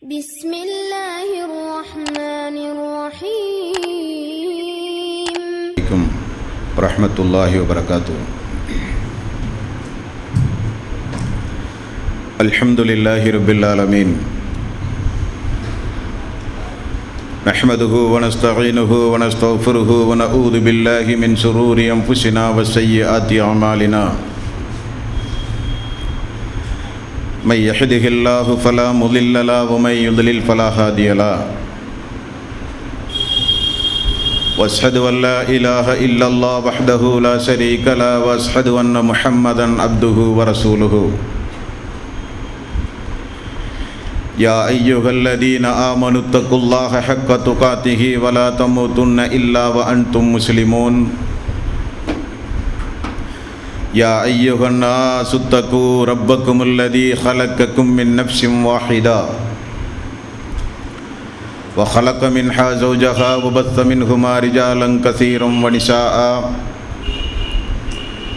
بسم الله الرحمن الرحيم. عليكم ورحمة الله وبركاته. الحمد لله رب العالمين. نحمده ونستعينه ونستغفره ونعوذ بالله من شرور أنفسنا وسيئات أعمالنا. من يهده الله فلا مضل له ومن يضلل فلا هادي له. واشهد ان لا اله الا الله وحده لا شريك له واشهد ان محمدا عبده ورسوله. يا ايها الذين امنوا اتقوا الله حق تقاته ولا تموتن الا وانتم مسلمون. يا أيها الناس اتقوا ربكم الذي خلقكم من نفس واحدة وخلق منها زوجها وبث منهما رجالا كثيرا ونساء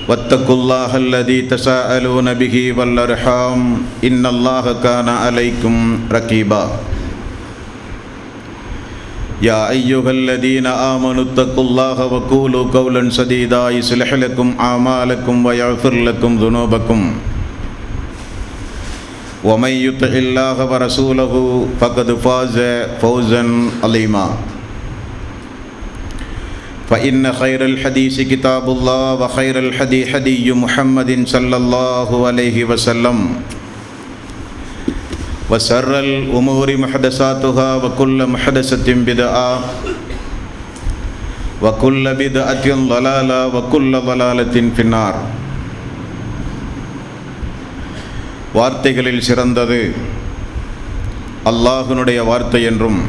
واتقوا الله الذي تساءلون به والأرحام إن الله كان عليكم رقيبا. يا أيها الذين آمنوا اتقوا الله وقولوا قولا سديدا يصلح لكم أعمالكم ويغفر لكم ذنوبكم ومن يطع الله ورسوله فقد فاز فوزا عظيما. فإن خير الحديث كتاب الله وخير الهدي هدي محمد صلى الله عليه وسلم وشر الأمور محدثاتها وكل محدثة بدعة وكل بدعة ضلالة وكل ضلالة في النار. வார்த்தைகளில் சிறந்தது அல்லாஹ்வுடைய வார்த்தை என்றும்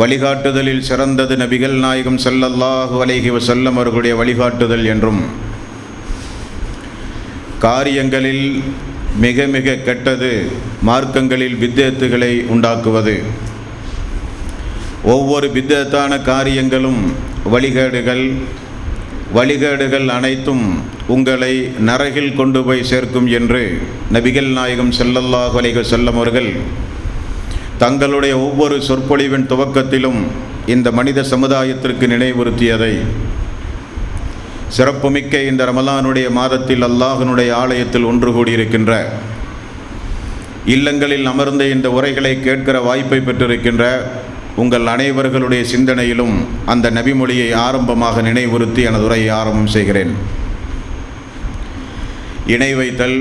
வழிகாட்டுதலில் சிறந்தது நபிகள் நாயகம் ஸல்லல்லாஹு அலைஹி வஸல்லம் அவர்களுடைய வழிகாட்டுதல் என்றும் காரியங்களில் மிக மிக கெட்டது மார்க்கங்களில் பித்அத்துகளை உண்டாக்குவது. ஒவ்வொரு பித்அத்தான காரியங்களும் வழிகேடுகள் அனைத்தும் உங்களை நரகில் கொண்டு போய் சேர்க்கும் என்று நபிகள் நாயகம் ஸல்லல்லாஹு அலைஹி வஸல்லம் அவர்கள் தங்களுடைய ஒவ்வொரு சொற்பொழிவின் துவக்கத்திலும் இந்த மனித சமுதாயத்திற்கு நினைவுறுத்தியதை சிறப்புமிக்க இந்த ரமலானுடைய மாதத்தில் அல்லாஹ்வினுடைய ஆலயத்தில் ஒன்று கூடியிருக்கின்ற இல்லங்களில் அமர்ந்த இந்த உரைகளை கேட்கிற வாய்ப்பை பெற்றிருக்கின்ற உங்கள் அனைவர்களுடைய சிந்தனையிலும் அந்த நபிமொழியை ஆரம்பமாக நினைவுறுத்தி எனது உரையை ஆரம்பம் செய்கிறேன். இணை வைத்தல்,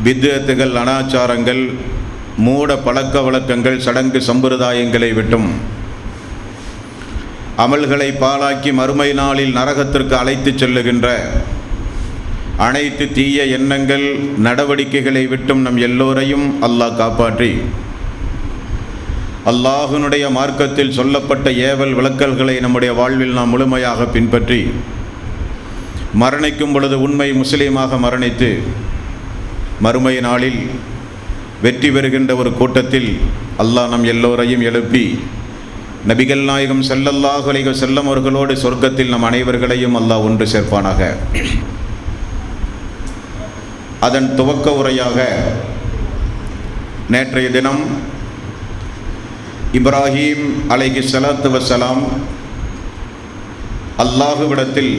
பித்அத்துகள், அனாச்சாரங்கள், மூட பழக்க வழக்கங்கள், சடங்கு சம்பிரதாயங்களை விட்டும் அமல்களை பாழாக்கி மறுமை நாளில் நரகத்திற்கு அழைத்து செல்லுகின்ற அனைத்து தீய எண்ணங்கள், நடவடிக்கைகளை விட்டும் நம் எல்லோரையும் அல்லாஹ் காப்பாற்றி அல்லாஹ்வினுடைய மார்க்கத்தில் சொல்லப்பட்ட ஏவல் விளக்கல்களை நம்முடைய வாழ்வில் நாம் முழுமையாக பின்பற்றி மரணிக்கும் பொழுது உண்மை முஸ்லீமாக மரணித்து மறுமை நாளில் வெற்றி பெறுகின்ற ஒரு கூட்டத்தில் அல்லாஹ் நம் எல்லோரையும் எழுப்பி நபிகள் நாயகம் ஸல்லல்லாஹு அலைஹி வஸல்லம் அவர்களோடு சொர்க்கத்தில் நம் அனைவர்களையும் அல்லாஹ் ஒன்று சேர்ப்பானாக. அதன் துவக்க உரையாக நேற்றைய தினம் இப்ராஹீம் அலைஹிஸ்ஸலாத்து வஸ்ஸலாம் அல்லாஹ்விடத்தில்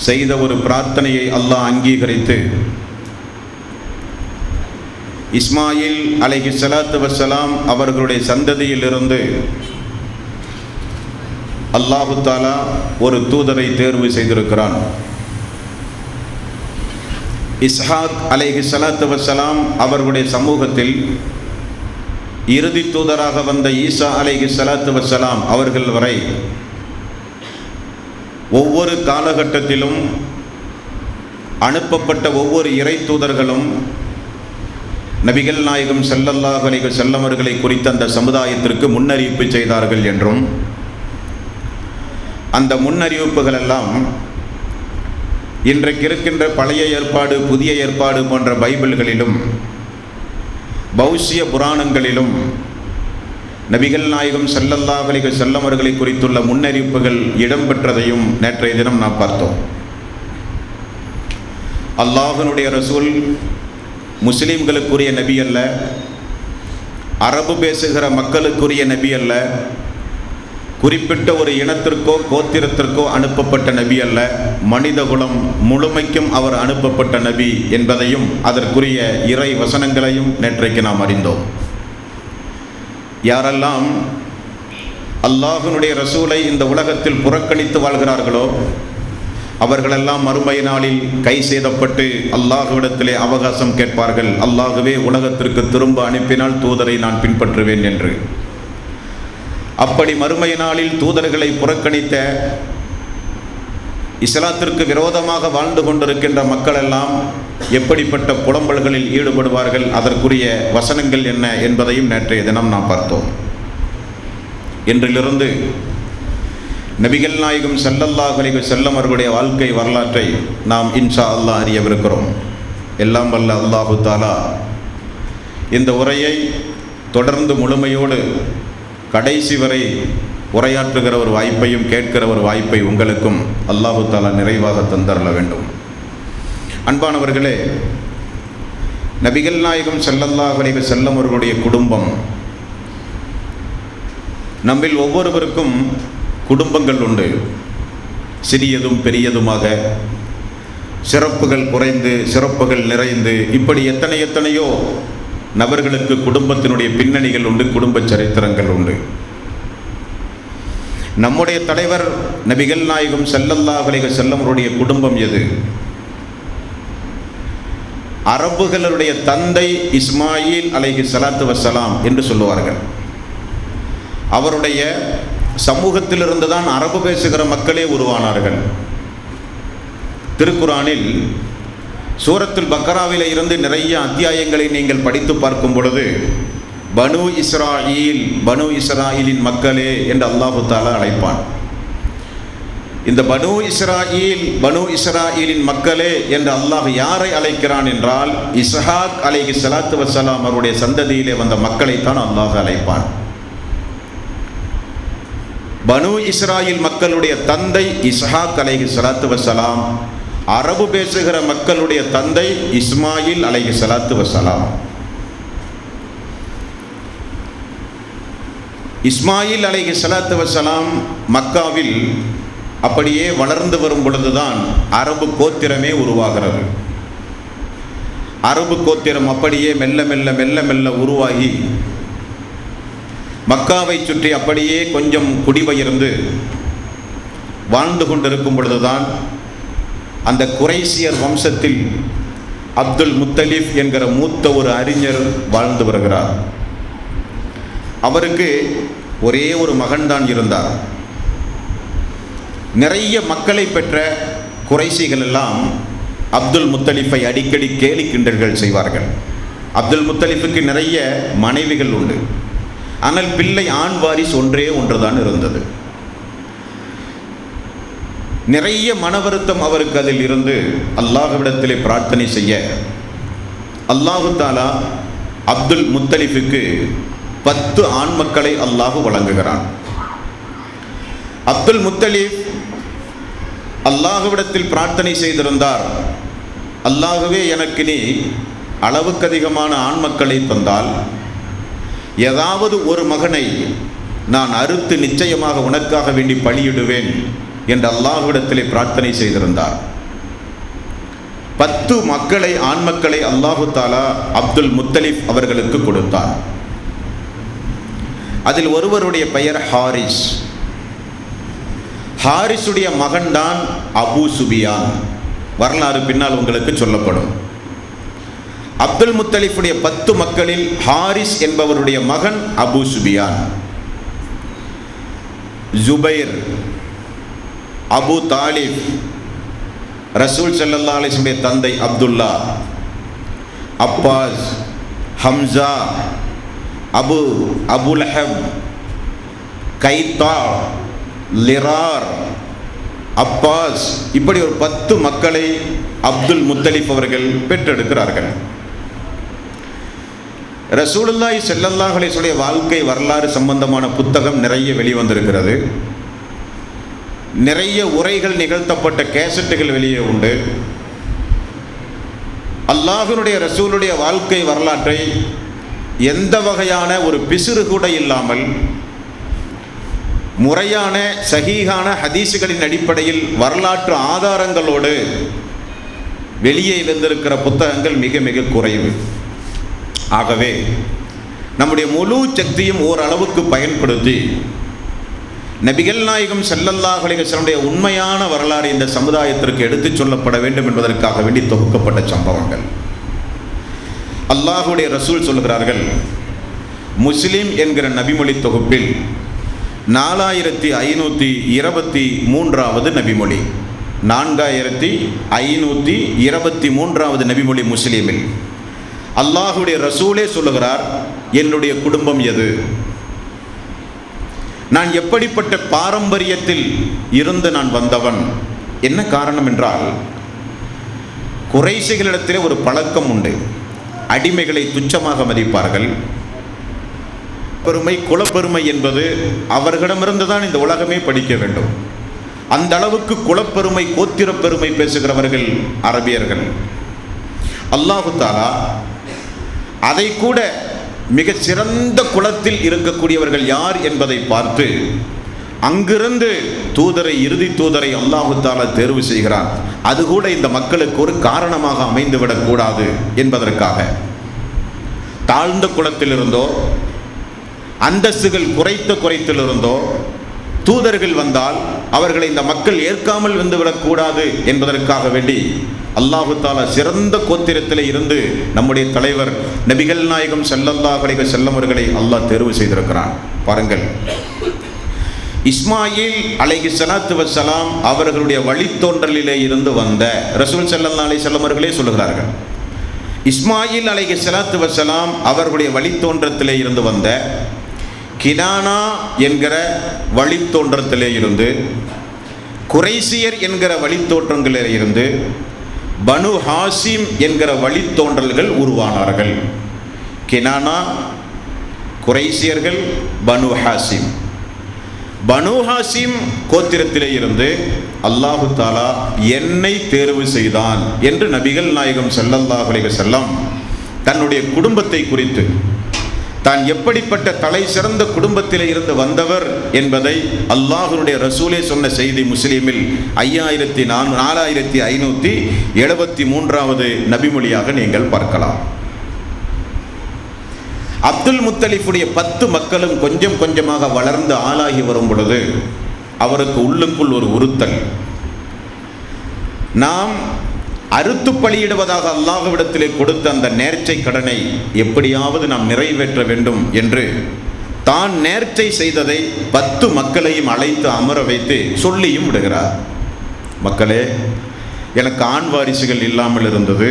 செய்த ஒரு பிரார்த்தனையை அல்லாஹ் அங்கீகரித்து இஸ்மாயில் அலைஹிஸ்ஸலாத்து வஸ்ஸலாம் அவர்களுடைய சந்ததியிலிருந்து அல்லாஹு தாலா ஒரு தூதரை தேர்வு செய்திருக்கிறான். இஸ்ஹாக் அலைஹிஸ்ஸலாத்து வஸ்ஸலாம் அவர்களுடைய சமூகத்தில் இறுதி தூதராக வந்த ஈசா அலைஹிஸ்ஸலாத்து வஸ்ஸலாம் அவர்கள் வரை ஒவ்வொரு காலகட்டத்திலும் அனுப்பப்பட்ட ஒவ்வொரு இறை தூதர்களும் நபிகள் நாயகம் ஸல்லல்லாஹு அலைஹி வஸல்லம் அவர்களை குறித்த அந்த சமுதாயத்திற்கு முன்னறிவிப்பு செய்தார்கள் என்றும் அந்த முன்னறிவிப்புகள் எல்லாம் இன்றைக்கு இருக்கின்ற பழைய ஏற்பாடு, புதிய ஏற்பாடு போன்ற பைபிள்களிலும் பௌஷ்ய புராணங்களிலும் நபிகள் நாயகம் ஸல்லல்லாஹு அலைஹி வஸல்லம் அவர்களை குறித்துள்ள முன்னறிவிப்புகள் இடம்பெற்றதையும் நேற்றைய தினம் நாம் பார்த்தோம். அல்லாஹ்வினுடைய ரசூல் முஸ்லீம்களுக்குரிய நபி அல்ல, அரபு பேசுகிற மக்களுக்குரிய நபி அல்ல, குறிப்பிட்ட ஒரு இனத்திற்கோ கோத்திரத்திற்கோ அனுப்பப்பட்ட நபி அல்ல, மனிதகுலம் முழுமைக்கும் அவர் அனுப்பப்பட்ட நபி என்பதையும் அதற்குரிய இறை வசனங்களையும் நேற்றைக்கு நாம் அறிந்தோம். யாரெல்லாம் அல்லாஹ்வினுடைய ரசூலை இந்த உலகத்தில் புறக்கணித்து வாழ்கிறார்களோ அவர்களெல்லாம் மறுமை நாளில் கை செய்தப்பட்டு அல்லாஹ்விடத்திலே அவகாசம் கேட்பார்கள். அல்லாஹ்வே உலகத்திற்கு திரும்ப அனுப்பினால் தூதரை நான் பின்பற்றுவேன் என்று. அப்படி மறுமை நாளில் தூதர்களை புறக்கணித்த இஸ்லாத்திற்கு விரோதமாக வாழ்ந்து கொண்டிருக்கின்ற மக்கள் எல்லாம் எப்படிப்பட்ட புலம்பல்களில் ஈடுபடுவார்கள், அதற்குரிய வசனங்கள் என்ன என்பதையும் நேற்றைய தினம் நாம் பார்த்தோம். இன்றிலிருந்து நபிகள் நாயகம் ஸல்லல்லாஹு அலைஹி வஸல்லம் அவர்களுடைய வாழ்க்கை வரலாற்றை நாம் இன்ஷா அல்லாஹ் அறியவிருக்கிறோம். எல்லாம் வல்ல அல்லாஹு தஆலா இந்த உரையை தொடர்ந்து முழுமையோடு கடைசி வரை உரையாற்றுகிற ஒரு வாய்ப்பையும் கேட்கிற ஒரு வாய்ப்பை உங்களுக்கும் அல்லாஹு தஆலா நிறைவாக தந்தரல வேண்டும். அன்பானவர்களே, நபிகள் நாயகம் ஸல்லல்லாஹு அலைஹி வஸல்லம் அவர்களுடைய குடும்பம், நம்மில் ஒவ்வொருவருக்கும் குடும்பங்கள் உண்டு. சிறியதும் பெரியதுமாக, சிறப்புகள் குறைந்து சிறப்புகள் நிறைந்து, இப்படி எத்தனையோ நபர்களுக்கு குடும்பத்தினுடைய பின்னணிகள் உண்டு, குடும்ப சரித்திரங்கள் உண்டு. நம்முடைய தலைவர் நபிகள் நாயகம் ஸல்லல்லாஹு அலைஹி வஸல்லம் அவருடைய குடும்பம் எது? அரபுகளுடைய தந்தை இஸ்மாயில் அலைஹி ஸலாத்து வஸ்ஸலாம் என்று சொல்லுவார்கள். அவருடைய சமூகத்திலிருந்து தான் அரபு பேசுகிற மக்களே உருவானார்கள். திருக்குரானில் சூரத்துல் பக்கராவிலே இருந்து நிறைய அத்தியாயங்களை நீங்கள் படித்து பார்க்கும் பொழுது பனு இஸ்ராயீலின் மக்களே என்று அல்லாஹு தஆலா அழைப்பான். இந்த பனு இஸ்ராயீலின் மக்களே என்று அல்லாஹ் யாரை அழைக்கிறான் என்றால், இஸ்ஹாக் அலைஹி ஸலாத்து வஸ்ஸலாம் அவருடைய சந்ததியிலே வந்த மக்களைத்தான் அல்லாஹ் அழைப்பான். பனு இஸ்ராயில் மக்களுடைய தந்தை இஸ்ஹாக் அலைஹி ஸலாத்து வஸ்ஸலாம், அரபு பேசுகிற மக்களுடைய தந்தை இஸ்மாயில் அலைஹி ஸலாத்து வஸ்ஸலாம். இஸ்மாயில் அலைஹி ஸலாத்து வஸ்ஸலாம் மக்காவில் அப்படியே வளர்ந்து வரும் பொழுதுதான் அரபு கோத்திரமே உருவாகிறது. அரபு கோத்திரம் அப்படியே மெல்ல மெல்ல உருவாகி மக்காவை சுற்றி அப்படியே கொஞ்சம் குடிபெயர்ந்து வாழ்ந்து கொண்டிருக்கும் பொழுதுதான் அந்த குறைசியர் வம்சத்தில் அப்துல் முத்தலிப் என்கிற மூத்த ஒரு அறிஞர் வாழ்ந்து வருகிறார். அவருக்கு ஒரே ஒரு மகன்தான் இருந்தார். நிறைய மக்களை பெற்ற குறைசிகள் எல்லாம் அப்துல் முத்தலிஃபை அடிக்கடி கேலி கிண்டல்கள் செய்வார்கள். அப்துல் முத்தலிஃபுக்கு நிறைய மனைவிகள் உண்டு, ஆனால் பிள்ளை ஆண் வாரிசு ஒன்றுதான் இருந்தது. நிறைய மன வருத்தம் அவருக்கு அதில் இருந்து அல்லாஹ்விடத்திலே பிரார்த்தனை செய்ய அல்லாஹு தஆலா அப்துல் முத்தலிஃபுக்கு 10 ஆண் மக்களை அல்லாஹ் வழங்குகிறான். அப்துல் முத்தலிஃப் அல்லாஹ்விடத்தில் பிரார்த்தனை செய்திருந்தார், அல்லாஹ்வே எனக்கு நீ அளவுக்கு அதிகமான ஆண் மக்களை தந்தால் ஏதாவது ஒரு மகனை நான் அறுத்து நிச்சயமாக உனக்காக வேண்டி பலியிடுவேன் என்று அல்லாஹ்விடத்திலே பிரார்த்தனை செய்திருந்தார். 10 மக்களை, ஆண் மக்களை அல்லாஹு தஆலா அப்துல் முத்தலிஃப் அவர்களுக்கு கொடுத்தார். அதில் ஒருவருடைய பெயர் ஹாரிஸ். ஹாரிஸுடைய மகன்தான் அபூ சுபியான். வரலாறு பின்னால் உங்களுக்கு சொல்லப்படும். அப்துல் முத்தலிஃபுடைய 10 மக்களில் ஹாரிஸ் என்பவருடைய மகன் Abu Sufyan, Zubair, Abu Talib, ரசூல் ஸல்லல்லாஹு அலைஹி வஸல்லம் தந்தை Abdullah, Abbas, Hamza, Abu Lahab, கைத்தா, லிரார், அப்பாஸ், இப்படி ஒரு 10 மக்களை அப்துல் முத்தலிஃப் அவர்கள் பெற்றெடுக்கிறார்கள். ரசூலுல்லாஹி ஸல்லல்லாஹு அலைஹி வஸல்லம் வாழ்க்கை வரலாறு சம்பந்தமான புத்தகம் நிறைய வெளிவந்திருக்கிறது. நிறைய உரைகள் நிகழ்த்தப்பட்ட கேசட்டுகள் வெளியே உண்டு. அல்லாஹ்வுடைய ரசூலுடைய வாழ்க்கை வரலாற்றை எந்த வகையான ஒரு பிசுறு கூட இல்லாமல் முறையான சஹீஹான ஹதீஸுகளின் அடிப்படையில் வரலாற்று ஆதாரங்களோடு வெளியே வந்திருக்கிற புத்தகங்கள் மிக மிக குறைவு. ஆகவே நம்முடைய முழு சக்தியும் ஓரளவுக்கு பயன்படுத்தி நபிகள் நாயகம் ஸல்லல்லாஹு அலைஹி வஸல்லம் உண்மையான வரலாறு இந்த சமுதாயத்திற்கு எடுத்துச் சொல்லப்பட வேண்டும் என்பதற்காக வேண்டி தொகுக்கப்பட்ட சம்பவங்கள். அல்லாஹுடைய ரசூல் சொல்லுகிறார்கள், முஸ்லிம் என்கிற நபிமொழி தொகுப்பில் 4523வது நபிமொழி, 4523வது நபிமொழி முஸ்லிமில் அல்லாஹுடைய ரசூலே சொல்லுகிறார், என்னுடைய குடும்பம் எது, நான் எப்படிப்பட்ட பாரம்பரியத்தில் இருந்து நான் வந்தவன். என்ன காரணம் என்றால், குறைஷிகளிடத்திலே ஒரு பழக்கம் உண்டு. அடிமைகளை துச்சமாக மதிப்பார்கள். பெருமை, குலப்பெருமை என்பது அவர்களிடமிருந்து தான் இந்த உலகமே படிக்க வேண்டும். அந்த அளவுக்கு குலப்பெருமை, கோத்திர பெருமை பேசுகிறவர்கள் அரபியர்கள். அல்லாஹு தஆலா அதை கூட மிக சிறந்த குலத்தில் இருக்கக்கூடியவர்கள் யார் என்பதை பார்த்து அங்கிருந்து தூதரை, இறுதி தூதரை அல்லாஹு தஆலா தேர்வு செய்கிறார். அது கூட இந்த மக்களுக்கு ஒரு காரணமாக அமைந்துவிடக் கூடாது என்பதற்காக தாழ்ந்த குலத்திலிருந்தோ அந்தஸ்துகள் குறைத்திலிருந்தோ தூதர்கள் வந்தால் அவர்களை இந்த மக்கள் ஏற்காமல் வந்துவிடக்கூடாது என்பதற்காக வேண்டி அல்லாஹு தஆலா சிறந்த கோத்திரத்தில் இருந்து நம்முடைய தலைவர் நபிகள் நாயகம் ஸல்லல்லாஹு அலைஹி வஸல்லம் அவர்களை அல்லாஹ் தேர்வு செய்திருக்கிறான். பாருங்கள், இஸ்மாயில் அலைஹிஸ்ஸலாத்து வஸ்ஸலாம் அவர்களுடைய வழித்தோன்றலிலே இருந்து வந்த ரசூல் ஸல்லல்லாஹு அலைஹி வஸல்லம் அவர்களே சொல்லுகிறார்கள், இஸ்மாயில் அலைஹிஸ்ஸலாத்து வஸ்ஸலாம் அவர்களுடைய வழித்தோன்றத்திலே இருந்து வந்த கினானா என்கிற வழித்தோன்றத்திலே இருந்து, குறைசியர் என்கிற வழித்தோற்றங்களிலே இருந்து பனு ஹாசிம் என்கிற வழித்தோன்றல்கள் உருவானார்கள். கினானா, குறைசியர்கள், பனு ஹாசிம். பனு ஹாசிம் கோத்திரத்திலே இருந்து அல்லாஹு தஆலா என்னை தேர்வு செய்தான் என்று நபிகள் நாயகம் ஸல்லல்லாஹு அலைஹி வஸல்லம் தன்னுடைய குடும்பத்தை குறித்து, தான் எப்படிப்பட்ட தலை சிறந்த குடும்பத்திலே இருந்து வந்தவர் என்பதை அல்லாஹ்வுடைய ரசூலே சொன்ன செய்தி முஸ்லிமில் 4573வது நபிமொழியாக நீங்கள் பார்க்கலாம். அப்துல் முத்தலிஃபுடைய 10 மக்களும் கொஞ்சம் கொஞ்சமாக வளர்ந்து ஆளாகி வரும் பொழுது அவருக்கு உள்ளுக்குள் ஒரு உறுத்தல். நாம் அறுத்து பலியிடுவதாக அல்லாஹ்விடத்திலே கொடுத்த அந்த நேர்ச்சை கடனை எப்படியாவது நாம் நிறைவேற்ற வேண்டும் என்று தான் நேர்ச்சை செய்ததை 10 மக்களையும் அழைத்து அமர வைத்து சொல்லியும் விடுகிறார். மக்களே, எனக்கு ஆண் வாரிசுகள் இல்லாமல் இருந்தது.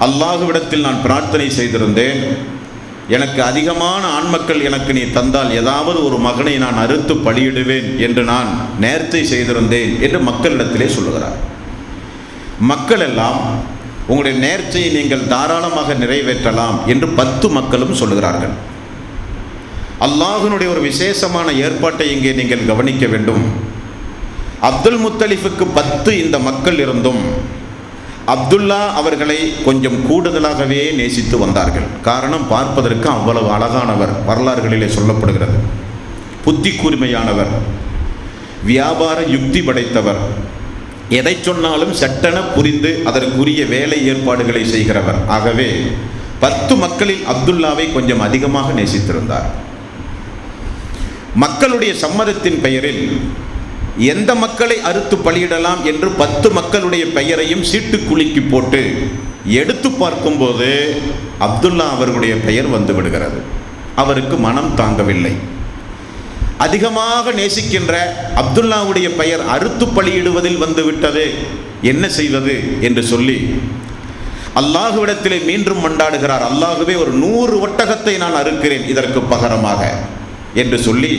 அல்லாஹ்விடத்தில் நான் பிரார்த்தனை செய்திருந்தேன், எனக்கு அதிகமான ஆண்மக்கள் எனக்கு நீ தந்தால் ஏதாவது ஒரு மகனை நான் அறுத்து பலியிடுவேன் என்று நான் நேர்ச்சை செய்திருந்தேன் என்று மக்களிடத்திலே சொல்லுகிறார். மக்கள் எல்லாம் உங்களுடைய நேர்ச்சையை நீங்கள் தாராளமாக நிறைவேற்றலாம் என்று 10 மக்களும் சொல்லுகிறார்கள். அல்லாஹ்வினுடைய ஒரு விசேஷமான ஏற்பாட்டை இங்கே நீங்கள் கவனிக்க வேண்டும். அப்துல் முத்தலிஃபுக்கு 10 இந்த மக்கள் இருந்தும் அப்துல்லா அவர்களை கொஞ்சம் கூடுதலாகவே நேசித்து வந்தார்கள். காரணம், பார்ப்பதற்கு அவ்வளவு அழகானவர், வரலாறுகளிலே சொல்லப்படுகிறது. புத்தி கூர்மையானவர், வியாபார யுக்தி படைத்தவர், எதை சொன்னாலும் சட்டென புரிந்து அதற்குரிய வேலை ஏற்பாடுகளை செய்கிறவர். ஆகவே 10 மக்களில் அப்துல்லாவை கொஞ்சம் அதிகமாக நேசித்திருந்தார். மக்களுடைய சம்மதத்தின் பெயரில் எந்த மக்களை அறுத்து பலியிடலாம் என்று 10 மக்களுடைய பெயரையும் சீட்டுக்குலுக்கி போட்டு எடுத்து பார்க்கும்போது அப்துல்லா அவர்களுடைய பெயர் வந்து விடுகிறது. அவருக்கு மனம் தாங்கவில்லை. அதிகமாக நேசிக்கின்ற அப்துல்லாவுடைய பெயர் அறுத்து பலியிடுவதில் வந்து விட்டது, என்ன செய்வது என்று சொல்லி அல்லாஹ்விடத்திலே மீண்டும் மன்றாடுகிறார். அல்லாஹ்வே, ஒரு 100 ஒட்டகத்தை நான் அறுக்கிறேன் இதற்கு பகரமாக என்று சொல்லி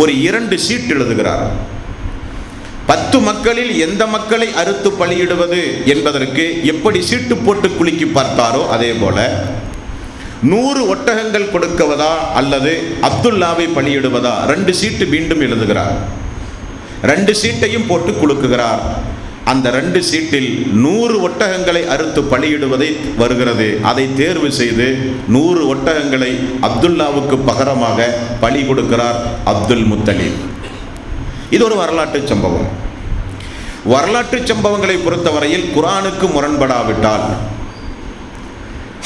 ஒரு 2 சீட் எழுதுகிறார். 10 மக்களில் எந்த மக்களை அறுத்து பலியிடுவது என்பதற்கு எப்படி சீட்டு போட்டு குலுக்கி பார்த்தாரோ அதே போல 100 ஒட்டகங்கள் கொடுக்குவதா அல்லது அப்துல்லாவை பலியிடுவதா 2 சீட்டு மீண்டும் எழுதுகிறார். 2 சீட்டையும் போட்டு குலுக்குகிறார். அந்த 2 சீட்டில் 100 ஒட்டகங்களை அறுத்து பலியிடுவதை வருகிறது. அதை தேர்வு செய்து 100 ஒட்டகங்களை அப்துல்லாவுக்கு பகரமாக பலி கொடுக்கிறார் அப்துல் முத்தலிப். இது ஒரு வரலாற்று சம்பவம். வரலாற்று சம்பவங்களை பொறுத்தவரையில் குர்ஆனுக்கு முரண்படாவிட்டால்,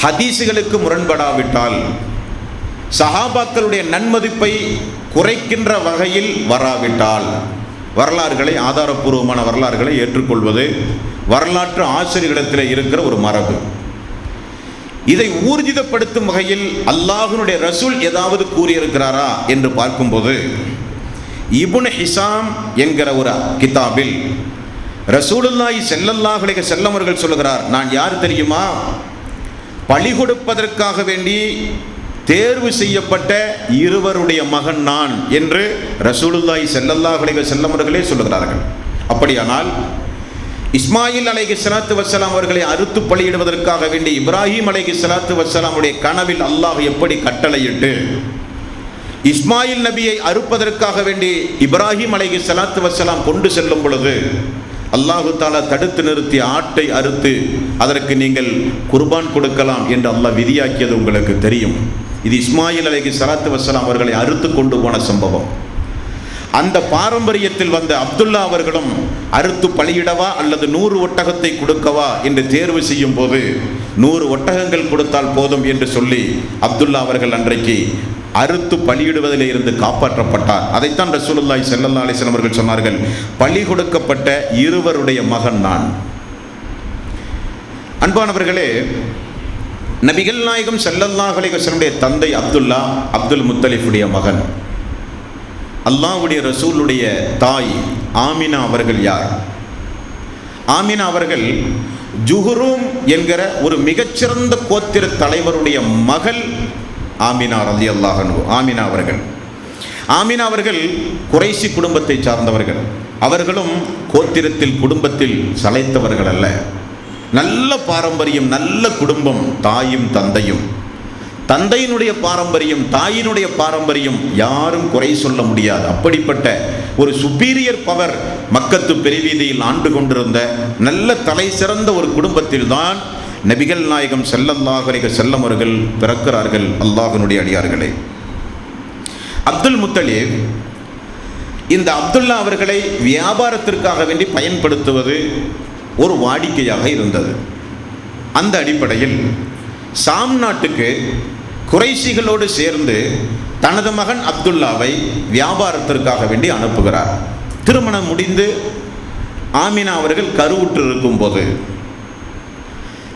ஹதீஸுகளுக்கு முரண்படாவிட்டால், சஹாபாக்களுடைய நன்மதிப்பை குறைக்கின்ற வகையில் வராவிட்டால், வரலாறுகளை, ஆதாரபூர்வமான வரலாறுகளை ஏற்றுக்கொள்வது வரலாற்று ஆசிரியர்களிடத்தில் இருக்கிற ஒரு மரபு. இதை ஊர்ஜிதப்படுத்தும் வகையில் அல்லாஹ்வுடைய ரசூல் ஏதாவது கூறியிருக்கிறாரா என்று பார்க்கும்போது, இப்னு ஹிசாம் என்கிற ஒரு கிதாபில் ரசூலுல்லாஹி ஸல்லல்லாஹு அலைஹி வஸல்லம் அவர்கள் சொல்லுகிறார், நான் யார் தெரியுமா? பலி கொடுப்பதற்காக வேண்டி தேர்வு செய்யப்பட்ட இருவருடைய மகன் நான் என்று ரசூலுல்லாஹி ஸல்லல்லாஹு அலைஹி வஸல்லம் அவர்களே சொல்லுகிறார்கள். அப்படியானால் இஸ்மாயில் அலைஹிஸ்ஸலாத்து வஸ்ஸலாம் அவர்களை அறுத்து பலியிடுவதற்காக வேண்டி இப்ராஹிம் அலைஹிஸ்ஸலாத்து வஸ்ஸலாமுடைய கனவில் அல்லாஹ் எப்படி கட்டளையிட்டு இஸ்மாயில் நபியை அறுப்பதற்காக வேண்டி இப்ராஹிம் அலைஹிஸ்ஸலாத்து வஸ்ஸலாம் கொண்டு செல்லும் பொழுது அல்லாஹு தாலா தடுத்து நிறுத்தி ஆட்டை அறுத்து அதற்கு நீங்கள் குர்பான் கொடுக்கலாம் என்று அல்லாஹ் விதியாக்கியது உங்களுக்கு தெரியும். இது இஸ்மாயில் அலைஹிஸ்ஸலாத்து வஸ்ஸலாம் அவர்களை அறுத்து கொண்டு போன சம்பவம். அந்த பாரம்பரியத்தில் வந்த அப்துல்லா அவர்களும் அறுத்து பலியிடவா அல்லது 100 ஒட்டகத்தை கொடுக்கவா என்று தேர்வு செய்யும் போது 100 ஒட்டகங்கள் கொடுத்தால் போதும் என்று சொல்லி அப்துல்லா அவர்கள் அன்றைக்கு அறுத்து பலியிடுவதில் இருந்து காப்பாற்றப்பட்டார். அதைத்தான் ரசூலுல்லாஹி ஸல்லல்லாஹு அலைஹி வஸல்லம் அவர்கள் சொன்னார்கள், பலி கொடுக்கப்பட்ட இருவருடைய மகன் நான். அன்பானவர்களே, நபிகள் நாயகம் ஸல்லல்லாஹு அலைஹி வஸல்லுடைய தந்தை அப்துல்லா, அப்துல் முத்தலிஃபுடைய மகன். அல்லாஹ்வுடைய ரசூலுடைய தாய் ஆமினா அவர்கள் யார்? ஆமினா அவர்கள் ஜுஹ்ரும் என்கிற ஒரு மிகச்சிறந்த கோத்திர தலைவருடைய மகள் ஆமினா ரலியல்லாஹு அன்ஹு. ஆமினா அவர்கள் குறைசி குடும்பத்தை சார்ந்தவர்கள். அவர்களும் கோத்திரத்தில் குடும்பத்தில் சளைத்தவர்கள் அல்ல. நல்ல பாரம்பரியம், நல்ல குடும்பம். தாயும் தந்தையும், தந்தையினுடைய பாரம்பரியம், தாயினுடைய பாரம்பரியம் யாரும் குறை சொல்ல முடியாது. அப்படிப்பட்ட ஒரு சுப்பீரியர் பவர் மக்கத்து பெருவீதியில் ஆண்டு கொண்டிருந்த நல்ல தலை சிறந்த ஒரு குடும்பத்தில் தான் நபிகள் நாயகம் ஸல்லல்லாஹு அலைஹி வஸல்லம் அவர்கள் பிறக்கிறார்கள். அல்லாஹ்வினுடைய அடியார்களே, அப்துல் முத்தலிப் இந்த அப்துல்லா அவர்களை வியாபாரத்திற்காக வேண்டி பயன்படுத்துவது ஒரு வாடிக்கையாக இருந்தது. அந்த அடிப்படையில் சாம் நாட்டுக்கு குறைஷிகளோடு சேர்ந்து தனது மகன் அப்துல்லாவை வியாபாரத்திற்காக வேண்டி அனுப்புகிறார். திருமணம் முடிந்து ஆமினா அவர்கள் கருவுற்று இருக்கும் போது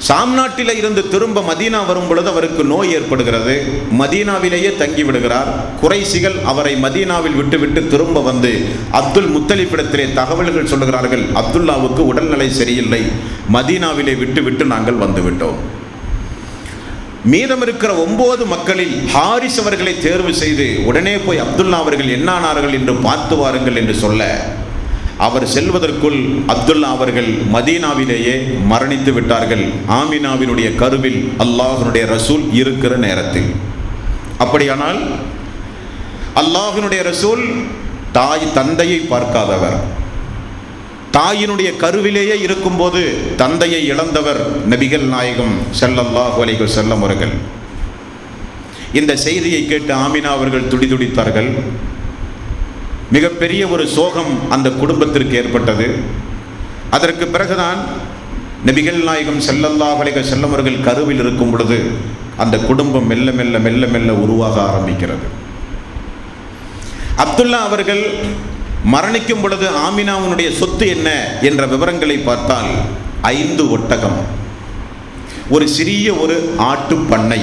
சாம் நாட்டில் இருந்து திரும்ப மதீனா வரும் பொழுது அவருக்கு நோய் ஏற்படுகிறது. மதீனாவிலேயே தங்கிவிடுகிறார். குறைஷிகள் அவரை மதீனாவில் விட்டுவிட்டு திரும்ப வந்து அப்துல் முத்தலிஃபிடத்திலே தகவல்கள் சொல்லுகிறார்கள், அப்துல்லாவுக்கு உடல்நிலை சரியில்லை, மதீனாவிலே விட்டுவிட்டு நாங்கள் வந்துவிட்டோம். மீதம் இருக்கிற 9 மக்களில் ஹாரிஸ் அவர்களை தேர்வு செய்து உடனே போய் அப்துல்லா அவர்கள் என்னானார்கள் என்று பார்த்து வாருங்கள் என்று சொல்ல, அவர் செல்வதற்குள் அப்துல்லா அவர்கள் மதீனாவிலேயே மரணித்து விட்டார்கள். ஆமினாவினுடைய கருவில் அல்லாஹ்வுடைய ரசூல் இருக்கிற நேரத்தில். அப்படியானால் அல்லாஹ்வுடைய ரசூல் தந்தையை பார்க்காதவர், தாயினுடைய கருவிலேயே இருக்கும்போது தந்தையை இழந்தவர் நபிகள் நாயகம் ஸல்லல்லாஹு அலைஹி வஸல்லம் அவர்கள். இந்த செய்தியை கேட்டு ஆமினா அவர்கள் துடிதுடித்தார்கள். மிகப்பெரிய ஒரு சோகம் அந்த குடும்பத்திற்கு ஏற்பட்டது. அதற்கு பிறகுதான் நபிகள் நாயகம் ஸல்லல்லாஹு அலைஹி வஸல்லம் அவர்கள் கருவில் இருக்கும் பொழுது அந்த குடும்பம் மெல்ல மெல்ல மெல்ல மெல்ல உருவாக ஆரம்பிக்கிறது. அப்துல்லா அவர்கள் மரணிக்கும் பொழுது ஆமினாவுடைய சொத்து என்ன என்ற விவரங்களை பார்த்தால் 5 ஒட்டகம், ஒரு சிறிய ஒரு ஆட்டு பண்ணை,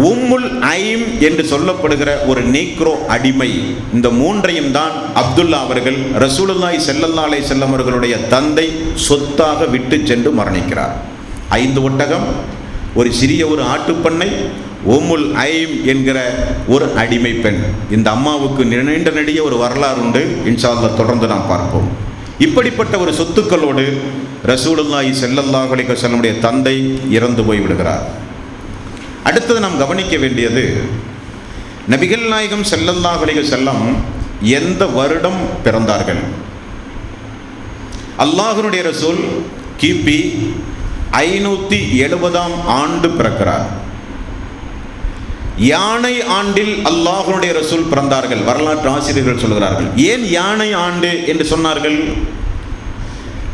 உம்முல் ஐம் என்று சொல்லப்படுகிற ஒரு நீக்ரோ அடிமை, இந்த 3ஐயும் தான் அப்துல்லா அவர்கள் ரசூலுல்லாஹி ஸல்லல்லாஹு அலைஹி வஸல்லம் அவர்களுடைய தந்தை சொத்தாக விட்டு சென்று மரணிக்கிறார். 5 ஒட்டகம், ஒரு சிறிய ஒரு ஆட்டுப்பண்ணை, உம்முல் ஐம் என்கிற ஒரு அடிமை பெண். இந்த அம்மாவுக்கு நீண்ட நெடிய ஒரு வரலாறு உண்டு. இன்ஷா அல்லாஹ் தொடர்ந்து நாம் பார்ப்போம். இப்படிப்பட்ட ஒரு சொத்துக்களோடு ரசூலுல்லாஹி ஸல்லல்லாஹு அலைஹி வஸல்லமுடைய தந்தை இறந்து போய் விடுகிறார். அடுத்தது நாம் கவனிக்க வேண்டியது, நபிகள் நாயகம் ஸல்லல்லாஹு அலைஹி வஸல்லம் எந்த வருடம் பிறந்தார்கள்? அல்லாஹ்வுடைய ரசூல் கிபி 570 ஆண்டு பிறக்கிறார். யானை ஆண்டில் அல்லாஹ்வுடைய ரசூல் பிறந்தார்கள். வரலாற்று ஆசிரியர்கள் சொல்கிறார்கள். ஏன் யானை ஆண்டு என்று சொன்னார்கள்?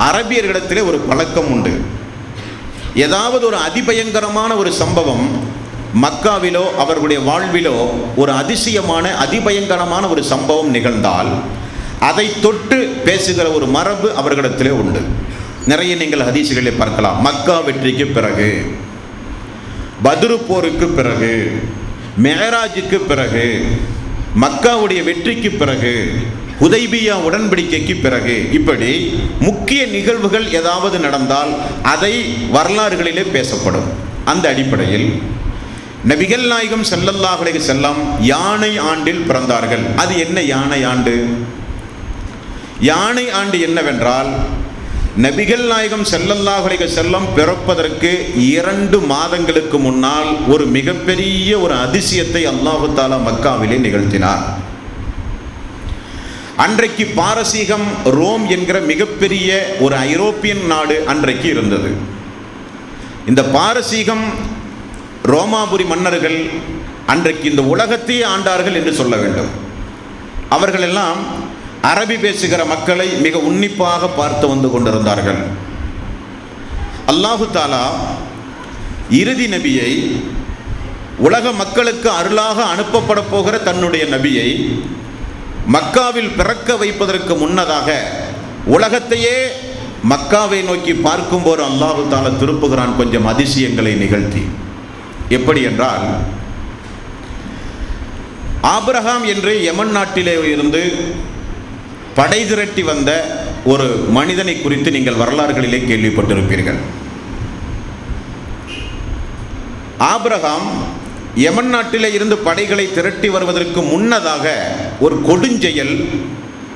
அரபியர்களிடத்திலே ஒரு பழக்கம் உண்டு. ஏதாவது ஒரு அதிபயங்கரமான ஒரு சம்பவம் மக்காவிலோ அவர்களுடைய வாழ்விலோ ஒரு அதிசயமான அதிபயங்கரமான ஒரு சம்பவம் நிகழ்ந்தால் அதை தொட்டு பேசுகிற ஒரு மரபு அவர்களிடத்திலே உண்டு. நிறைய நீங்கள் ஹதீசுகளை பார்க்கலாம். மக்கா வெற்றிக்கு பிறகு, பத்ரு போருக்கு பிறகு, மெஹராஜுக்கு பிறகு, மக்காவுடைய வெற்றிக்கு பிறகு, ஹுதைபியா உடன்படிக்கைக்கு பிறகு, இப்படி முக்கிய நிகழ்வுகள் ஏதாவது நடந்தால் அதை வரலாறுகளிலே பேசப்படும். அந்த அடிப்படையில் நபிகள் நாயகம் ஸல்லல்லாஹு அலைஹி வஸல்லம் யானை ஆண்டில் பிறந்தார்கள். அது என்ன யானை ஆண்டு? யானை ஆண்டு என்னவென்றால், நபிகள் நாயகம் ஸல்லல்லாஹு அலைஹி வஸல்லம் பிறப்பதற்கு 2 மாதங்களுக்கு முன்னால் ஒரு மிகப்பெரிய ஒரு அதிசயத்தை அல்லாஹு தஆலா மக்காவிலே நிகழ்த்தினார். அன்றைக்கு பாரசீகம், ரோம் என்கிற மிகப்பெரிய ஒரு ஐரோப்பியன் நாடு அன்றைக்கு இருந்தது. இந்த பாரசீகம், ரோமாபுரி மன்னர்கள் அன்றைக்கு இந்த உலகத்தையே ஆண்டார்கள் என்று சொல்ல வேண்டும். அவர்கள் எல்லாம் அரபி பேசுகிற மக்களை மிக உன்னிப்பாக பார்த்து வந்து கொண்டிருந்தார்கள். அல்லாஹு தஆலா இறுதி நபியை, உலக மக்களுக்கு அருளாக அனுப்பப்பட போகிற தன்னுடைய நபியை மக்காவில் பிறக்க வைப்பதற்கு முன்னதாக உலகத்தையே மக்காவை நோக்கி பார்க்கும்போது அல்லாஹு தஆலா திருப்புகிறான் கொஞ்சம் அதிசயங்களை நிகழ்த்தி. எப்படி என்றால், ஆபிரகாம் என்று யமன் நாட்டிலே இருந்து படை திரட்டி வந்த ஒரு மனிதனை குறித்து நீங்கள் வரலாறுகளிலே கேள்விப்பட்டிருப்பீர்கள். ஆபிரகாம் யமன் நாட்டிலே இருந்து படைகளை திரட்டி வருவதற்கு முன்னதாக ஒரு கொடுஞ்செயல்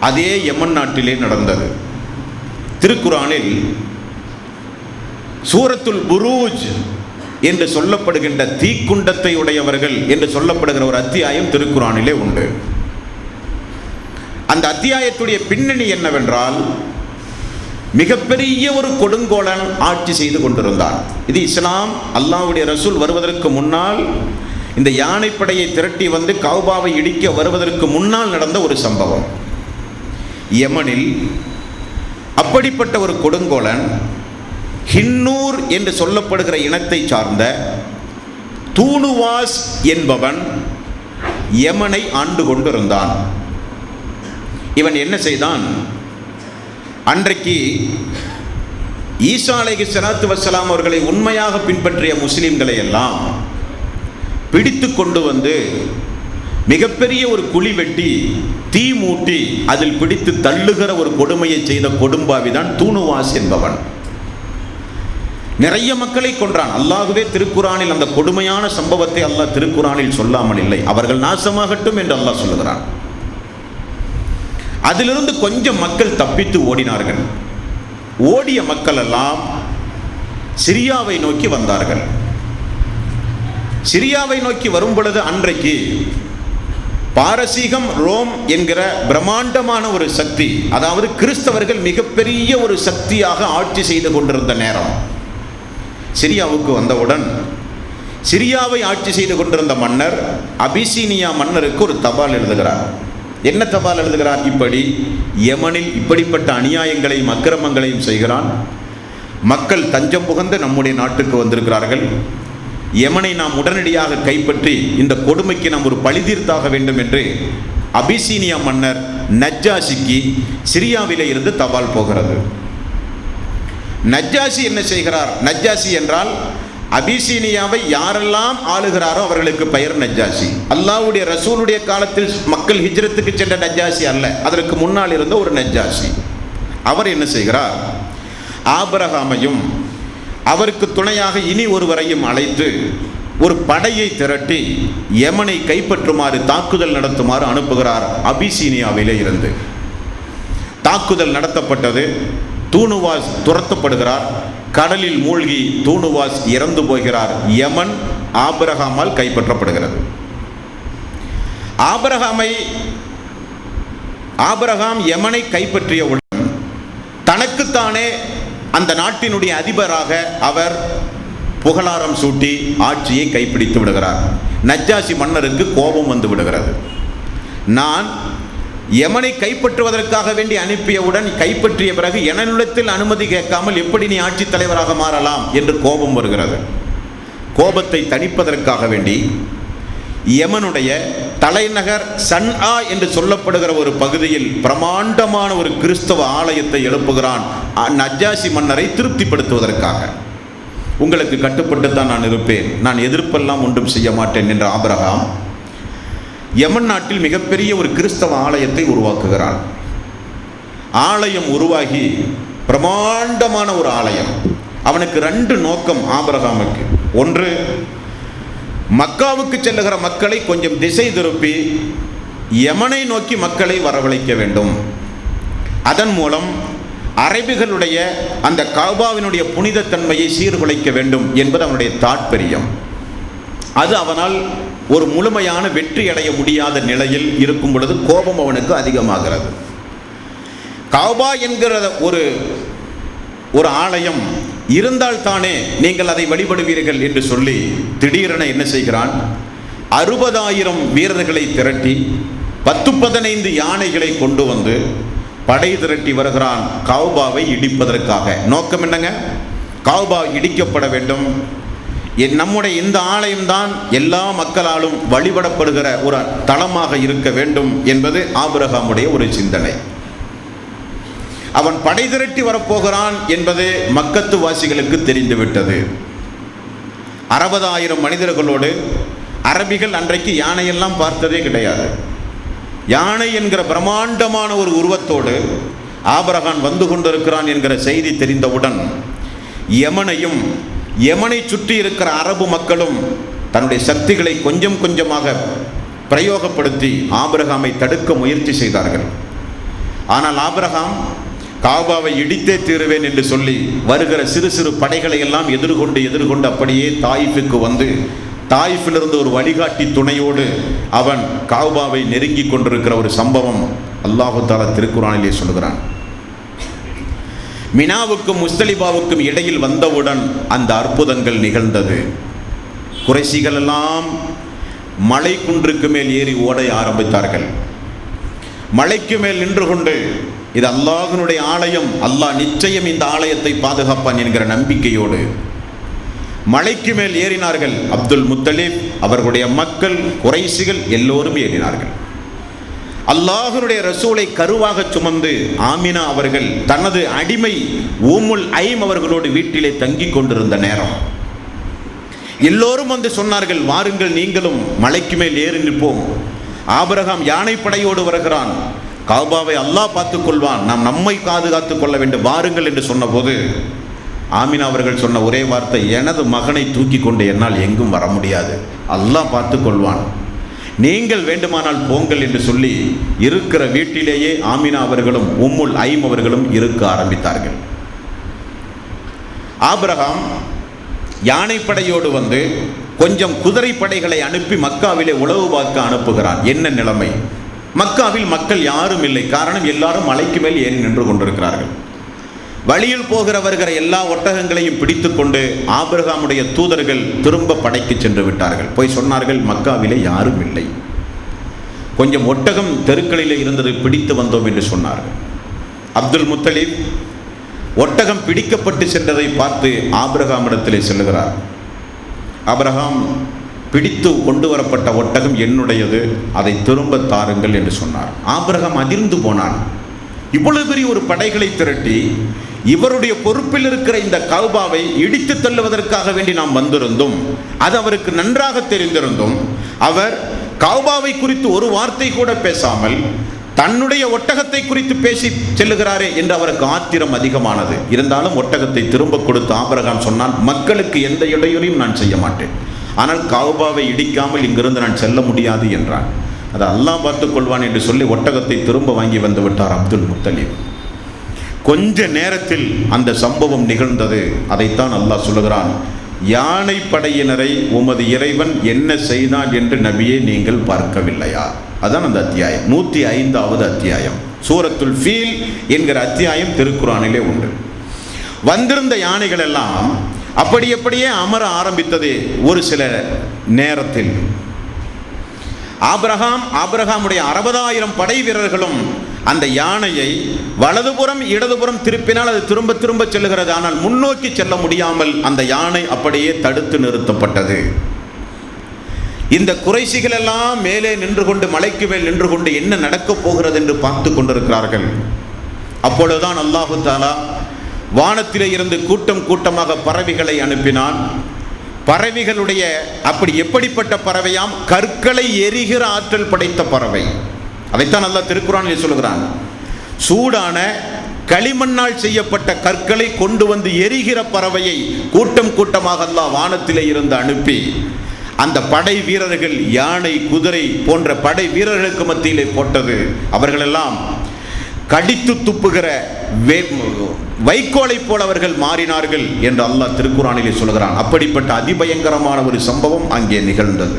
அதே யமன் நாட்டிலே நடந்தது. திருக்குரானில் சூரத்துல் புரூஜ் என்று சொல்லப்படுகின்ற தீக்குண்டத்தை உடையவர்கள் என்று சொல்லப்படுகிற ஒரு அத்தியாயம் திருக்குரானிலே உண்டு. அந்த அத்தியாயத்துடைய பின்னணி என்னவென்றால், மிகப்பெரிய ஒரு கொடுங்கோலன் ஆட்சி செய்து கொண்டிருந்தான். இது இஸ்லாம் அல்லாஹ்வுடைய ரசூல் வருவதற்கு முன்னால், இந்த யானைப்படையை திரட்டி வந்து கௌபாவை இடிக்க வருவதற்கு முன்னால் நடந்த ஒரு சம்பவம். யமனில் அப்படிப்பட்ட ஒரு கொடுங்கோலன் ஹின்னூர் என்று சொல்லப்படுகிற இனத்தை சார்ந்த தூணுவாஸ் என்பவன் யமனை ஆண்டு கொண்டிருந்தான். இவன் என்ன செய்தான்? அன்றைக்கு ஈசா அலைஹிஸ்ஸலாத்து வஸ்ஸலாம் அவர்களை உண்மையாக பின்பற்றிய முஸ்லிம்களை எல்லாம் பிடித்து கொண்டு வந்து மிகப்பெரிய ஒரு குழி வெட்டி தீ மூட்டி அதில் பிடித்து தள்ளுகிற ஒரு கொடுமையை செய்த கொடும்பாவிதான் தூணுவாஸ் என்பவன். நிறைய மக்களை கொன்றான். அல்லாஹ்வே திருக்குரானில் அந்த கொடுமையான சம்பவத்தை அல்லாஹ் திருக்குரானில் சொல்லாமல் இல்லை. அவர்கள் நாசமாகட்டும் என்று அல்லாஹ் சொல்லுகிறான். அதிலிருந்து கொஞ்சம் மக்கள் தப்பித்து ஓடினார்கள். ஓடிய மக்கள் எல்லாம் சிரியாவை நோக்கி வந்தார்கள். சிரியாவை நோக்கி வரும் பொழுது அன்றைக்கு பாரசீகம், ரோம் என்கிற பிரம்மாண்டமான ஒரு சக்தி, அதாவது கிறிஸ்தவர்கள் மிகப்பெரிய ஒரு சக்தியாக ஆட்சி செய்து கொண்டிருந்த நேரம். சிரியாவுக்கு வந்தவுடன் சிரியாவை ஆட்சி செய்து கொண்டிருந்த மன்னர் அபிசீனியா மன்னருக்கு ஒரு தபால் எழுதுகிறார். என்ன தபால் எழுதுகிறார்? இப்படி யமனில் இப்படிப்பட்ட அநியாயங்களையும் அக்கிரமங்களையும் செய்கிறான். மக்கள் தஞ்சம் புகுந்து நம்முடைய நாட்டுக்கு வந்திருக்கிறார்கள். யமனை நாம் உடனடியாக கைப்பற்றி இந்த கொடுமைக்கு நாம் ஒரு பழி தீர்த்தாக வேண்டும் என்று அபிசீனியா மன்னர் நஜ்ஜாஷிக்கு சிரியாவிலே இருந்து தபால் போகிறது. நஜ்ஜாஷி என்ன செய்கிறார்? நஜ்ஜாஷி என்றால் அபிசீனியாவை யாரெல்லாம் ஆளுகிறாரோ அவர்களுக்கு பெயர் நஜ்ஜாஷி. அல்லாஹ்வுடைய ரசூலுடைய காலத்தில் மக்கள் ஹிஜ்ரத்துக்கு சென்ற நஜ்ஜாஷி அல்ல, அதற்கு முன்னால் இருந்த ஒரு நஜ்ஜாஷி. அவர் என்ன செய்கிறார்? ஆபிரகாமையும் அவருக்கு துணையாக இனி ஒருவரையும் அழைத்து ஒரு படையை திரட்டி யமனை கைப்பற்றுமாறு, தாக்குதல் நடத்துமாறு அனுப்புகிறார். அபிசீனியாவிலே இருந்து தாக்குதல் நடத்தப்பட்டது. தூணுவாஸ் துரத்தப்படுகிறார். கடலில் மூழ்கி தூணுவாஸ் இறந்து போகிறார். யமன் ஆபிரகாமால் கைப்பற்றப்படுகிறது. ஆபிரகாம் யமனை கைப்பற்றியவுடன் தனக்குத்தானே அந்த நாட்டினுடைய அதிபராக அவர் புகழாரம் சூட்டி ஆட்சியை கைப்பிடித்து விடுகிறார். நஜ்ஜாஷி மன்னருக்கு கோபம் வந்து விடுகிறது. நான் யமனை கைப்பற்றுவதற்காக வேண்டி அனுப்பியவுடன் கைப்பற்றிய பிறகு என்னிடத்தில் அனுமதி கேட்காமல் எப்படி நீ ஆட்சி தலைவராக மாறலாம் என்று கோபம் வருகிறது. கோபத்தை தணிப்பதற்காக வேண்டி யமனுடைய தலைநகர் சன்ஆ என்று சொல்லப்படுகிற ஒரு பகுதியில் பிரமாண்டமான ஒரு கிறிஸ்தவ ஆலயத்தை எழுப்புகிறான், நஜ்ஜாஷி மன்னரை திருப்திப்படுத்துவதற்காக. உங்களுக்கு கட்டுப்பட்டுத்தான் நான் இருப்பேன், நான் எதிர்ப்பெல்லாம் ஒன்றும் செய்ய மாட்டேன் என்ற ஆபிரகாம் யமன் நாட்டில் மிகப்பெரிய ஒரு கிறிஸ்தவ ஆலயத்தை உருவாக்குகிறான். ஆலயம் உருவாகி பிரமாண்டமான ஒரு ஆலயம். அவனுக்கு 2 நோக்கம் ஆபிரகாமுக்கு. ஒன்று, மக்காவுக்கு செல்லுகிற மக்களை கொஞ்சம் திசை திருப்பி யமனை நோக்கி மக்களை வரவழைக்க வேண்டும். அதன் மூலம் அரபிகளுடைய அந்த கஅபாவினுடைய புனிதத்தன்மையை சீர்குலைக்க வேண்டும் என்பது அவனுடைய தாற்பயம். அது அவனால் ஒரு முழுமையான வெற்றி அடைய முடியாத நிலையில் இருக்கும் பொழுது கோபம் அவனுக்கு அதிகமாகிறது. கஅபா என்கிற ஒரு ஆலயம் இருந்தால் தானே நீங்கள் அதை வழிபடுவீர்கள் என்று சொல்லி திடீரென என்ன செய்கிறான், 60,000 வீரர்களை திரட்டி 10-15 யானைகளை கொண்டு வந்து படை திரட்டி வருகிறான் கஅபாவை இடிப்பதற்காக. நோக்கம் என்னங்க? கஅபா இடிக்கப்பட வேண்டும், நம்முடைய இந்த ஆலயம்தான் எல்லா மக்களாலும் வழிபடப்படுகிற ஒரு தளமாக இருக்க வேண்டும் என்பது ஆபிரகாமுடைய ஒரு சிந்தனை. அவன் படை திரட்டி வரப்போகிறான் என்பது மக்கத்து வாசிகளுக்கு தெரிந்துவிட்டது. 60,000 மனிதர்களோடு, அரபிகள் அன்றைக்கு யானையெல்லாம் பார்த்ததே கிடையாது. யானை என்கிற பிரம்மாண்டமான ஒரு உருவத்தோடு ஆபிரகாம் வந்து கொண்டிருக்கிறான் என்கிற செய்தி தெரிந்தவுடன் யமனை சுற்றி இருக்கிற அரபு மக்களும் தன்னுடைய சக்திகளை கொஞ்சம் கொஞ்சமாக பிரயோகப்படுத்தி ஆபிரகாமை தடுக்க முயற்சி செய்தார்கள். ஆனால் ஆபிரகாம் கஅபாவை இடித்தே தீருவேன் என்று சொல்லி வருகிற சிறு சிறு படைகளை எல்லாம் எதிர்கொண்டு அப்படியே தாயிஃபுக்கு வந்து தாயிஃபிலிருந்து ஒரு வழிகாட்டி துணையோடு அவன் கஅபாவை நெருங்கி கொண்டிருக்கிற ஒரு சம்பவம் அல்லாஹு தஆலா திருக்குர்ஆனிலே சொல்கிறான். மினாவுக்கும் முஸ்தலிபாவுக்கும் இடையில் வந்தவுடன் அந்த அற்புதங்கள் நிகழ்ந்தது. குறைஷிகள் எல்லாம் மலை குன்றுக்கு மேல் ஏறி ஓட ஆரம்பித்தார்கள். மலைக்கு மேல் நின்று கொண்டு இது அல்லாஹ்வினுடைய ஆலயம், அல்லாஹ் நிச்சயம் இந்த ஆலயத்தை பாதுகாப்பான் என்கிற நம்பிக்கையோடு மலைக்கு மேல் ஏறினார்கள். அப்துல் முத்தலிப், அவர்களுடைய மக்கள், குறைஷிகள் எல்லோரும் ஏறினார்கள். அல்லாஹ்வுடைய ரசூலை கருவாக சுமந்து ஆமினா அவர்கள் தனது அடிமை உம்முல் ஐம் அவர்களோடு வீட்டிலே தங்கி கொண்டிருந்த நேரம் எல்லோரும் வந்து சொன்னார்கள், வாருங்கள் நீங்களும் மலைக்கு மேல் ஏறி நிற்போம். ஆபிரகாம் யானைப்படையோடு வருகிறான், கஅபாவை அல்லாஹ் பார்த்துக் கொள்வான், நாம் நம்மை பாதுகாத்துக் கொள்ள வேண்டும், வாருங்கள் என்று சொன்னபோது ஆமினா அவர்கள் சொன்ன ஒரே வார்த்தை, எனது மகனை தூக்கி கொண்டு என்னால் எங்கும் வர முடியாது, அல்லாஹ் பார்த்துக் கொள்வான், நீங்கள் வேண்டுமானால் போங்கள் என்று சொல்லி இருக்கிற வீட்டிலேயே ஆமினா அவர்களும் உம்முல் ஐம் அவர்களும் இருக்க ஆரம்பித்தார்கள். ஆபிரகாம் யானைப்படையோடு வந்து கொஞ்சம் குதிரை படைகளை அனுப்பி மக்காவிலே உளவு பார்க்க அனுப்புகிறான். என்ன நிலைமை? மக்காவில் மக்கள் யாரும் இல்லை. காரணம், எல்லாரும் மலைக்கு மேல் ஏறி நின்று கொண்டிருக்கிறார்கள். வழியில் வருகிற எல்லா ஒட்டகங்களையும் பிடித்து கொண்டு ஆபிரகாமுடைய தூதர்கள் திரும்ப படைக்கு சென்று விட்டார்கள். போய் சொன்னார்கள், மக்காவிலே யாரும் இல்லை, கொஞ்சம் ஒட்டகம் தெருக்களிலே இருந்ததை பிடித்து வந்தோம் என்று சொன்னார்கள். அப்துல் முத்தலிப் ஒட்டகம் பிடிக்கப்பட்டு சென்றதை பார்த்து ஆபிரகாமிடத்திலே செல்லுகிறார். ஆபிரகாம், பிடித்து கொண்டு வரப்பட்ட ஒட்டகம் என்னுடையது, அதை திரும்ப தாருங்கள் என்று சொன்னார். ஆபிரகாம் அதிர்ந்து போனான். இவ்வளவு பெரிய ஒரு படைகளை திரட்டி இவருடைய பொறுப்பில் இருக்கிற இந்த கஅபாவை இடித்து தள்ளுவதற்காக வேண்டி நாம் வந்திருந்தோம், அது அவருக்கு நன்றாக தெரிந்திருந்தும் அவர் கஅபாவை குறித்து ஒரு வார்த்தை கூட பேசாமல் தன்னுடைய ஒட்டகத்தை குறித்து பேசி செல்லுகிறாரே என்று அவருக்கு ஆத்திரம் அதிகமானது. இருந்தாலும் ஒட்டகத்தை திரும்ப கொடுத்து ஆபிரகாம் சொன்னான், மக்களுக்கு எந்த இடையூறையும் நான் செய்ய மாட்டேன், ஆனால் கஅபாவை இடிக்காமல் இங்கிருந்து நான் செல்ல முடியாது என்றான். அதை அல்லாஹ் பார்த்துக் கொள்வான் என்று சொல்லி ஒட்டகத்தை திரும்ப வாங்கி வந்து விட்டார் அப்துல் முத்தலிப். கொஞ்ச நேரத்தில் அந்த சம்பவம் நிகழ்ந்தது. அதைத்தான் அல்லாஹ் சொல்லுகிறான், யானை படையினரை உமது இறைவன் என்ன செய்தான் என்று நபியே நீங்கள் பார்க்கவில்லையா? அதான் அந்த அத்தியாயம், 105வது அத்தியாயம். சூரத்துல் ஃபீல் என்கிற அத்தியாயம் திருக்குர்ஆனிலே உண்டு. வந்திருந்த யானைகள் எல்லாம் அப்படியே அமர ஆரம்பித்தது. ஒரு சில நேரத்தில் ஆபிரகாமுடைய 60,000 படை வீரர்களும் அந்த யானையை வலதுபுறம் இடதுபுறம் திருப்பினால் அது திரும்ப செல்லுகிறது. ஆனால் முன்னோக்கி செல்ல முடியாமல் அந்த யானை அப்படியே தடுத்து நிறுத்தப்பட்டது. இந்த குறைஷிகள் எல்லாம் மேலே நின்று கொண்டு, மலைக்கு மேல் நின்று கொண்டு என்ன நடக்கப் போகிறது என்று பார்த்து கொண்டிருக்கிறார்கள். அப்பொழுதுதான் அல்லாஹு தஆலா வானத்திலே இருந்து கூட்டமாக பறவைகளை அனுப்பினான். பறவைகளுடைய எப்படிப்பட்ட பறவையாம்? கற்களை எரிகிற ஆற்றல் படைத்த பறவை. அதைத்தான் அல்லாஹ் திருக்குர்ஆனில் சொல்கிறான். சூடான களிமண்ணால் செய்யப்பட்ட கற்களை கொண்டு வந்து எரிகிற பறவையை கூட்டமாக அல்லாஹ் வானத்திலே இருந்து அனுப்பி அந்த படை வீரர்கள், யானை, குதிரை போன்ற படை வீரர்களுக்கு மத்தியிலே போட்டது. அவர்களெல்லாம் கடித்து துப்புகிற வைக்கோலை போல அவர்கள் மாறினார்கள் என்று அல்லாஹ் திருக்குர்ஆனிலே சொல்கிறான். அப்படிப்பட்ட அதிபயங்கரமான ஒரு சம்பவம் அங்கே நிகழ்ந்தது.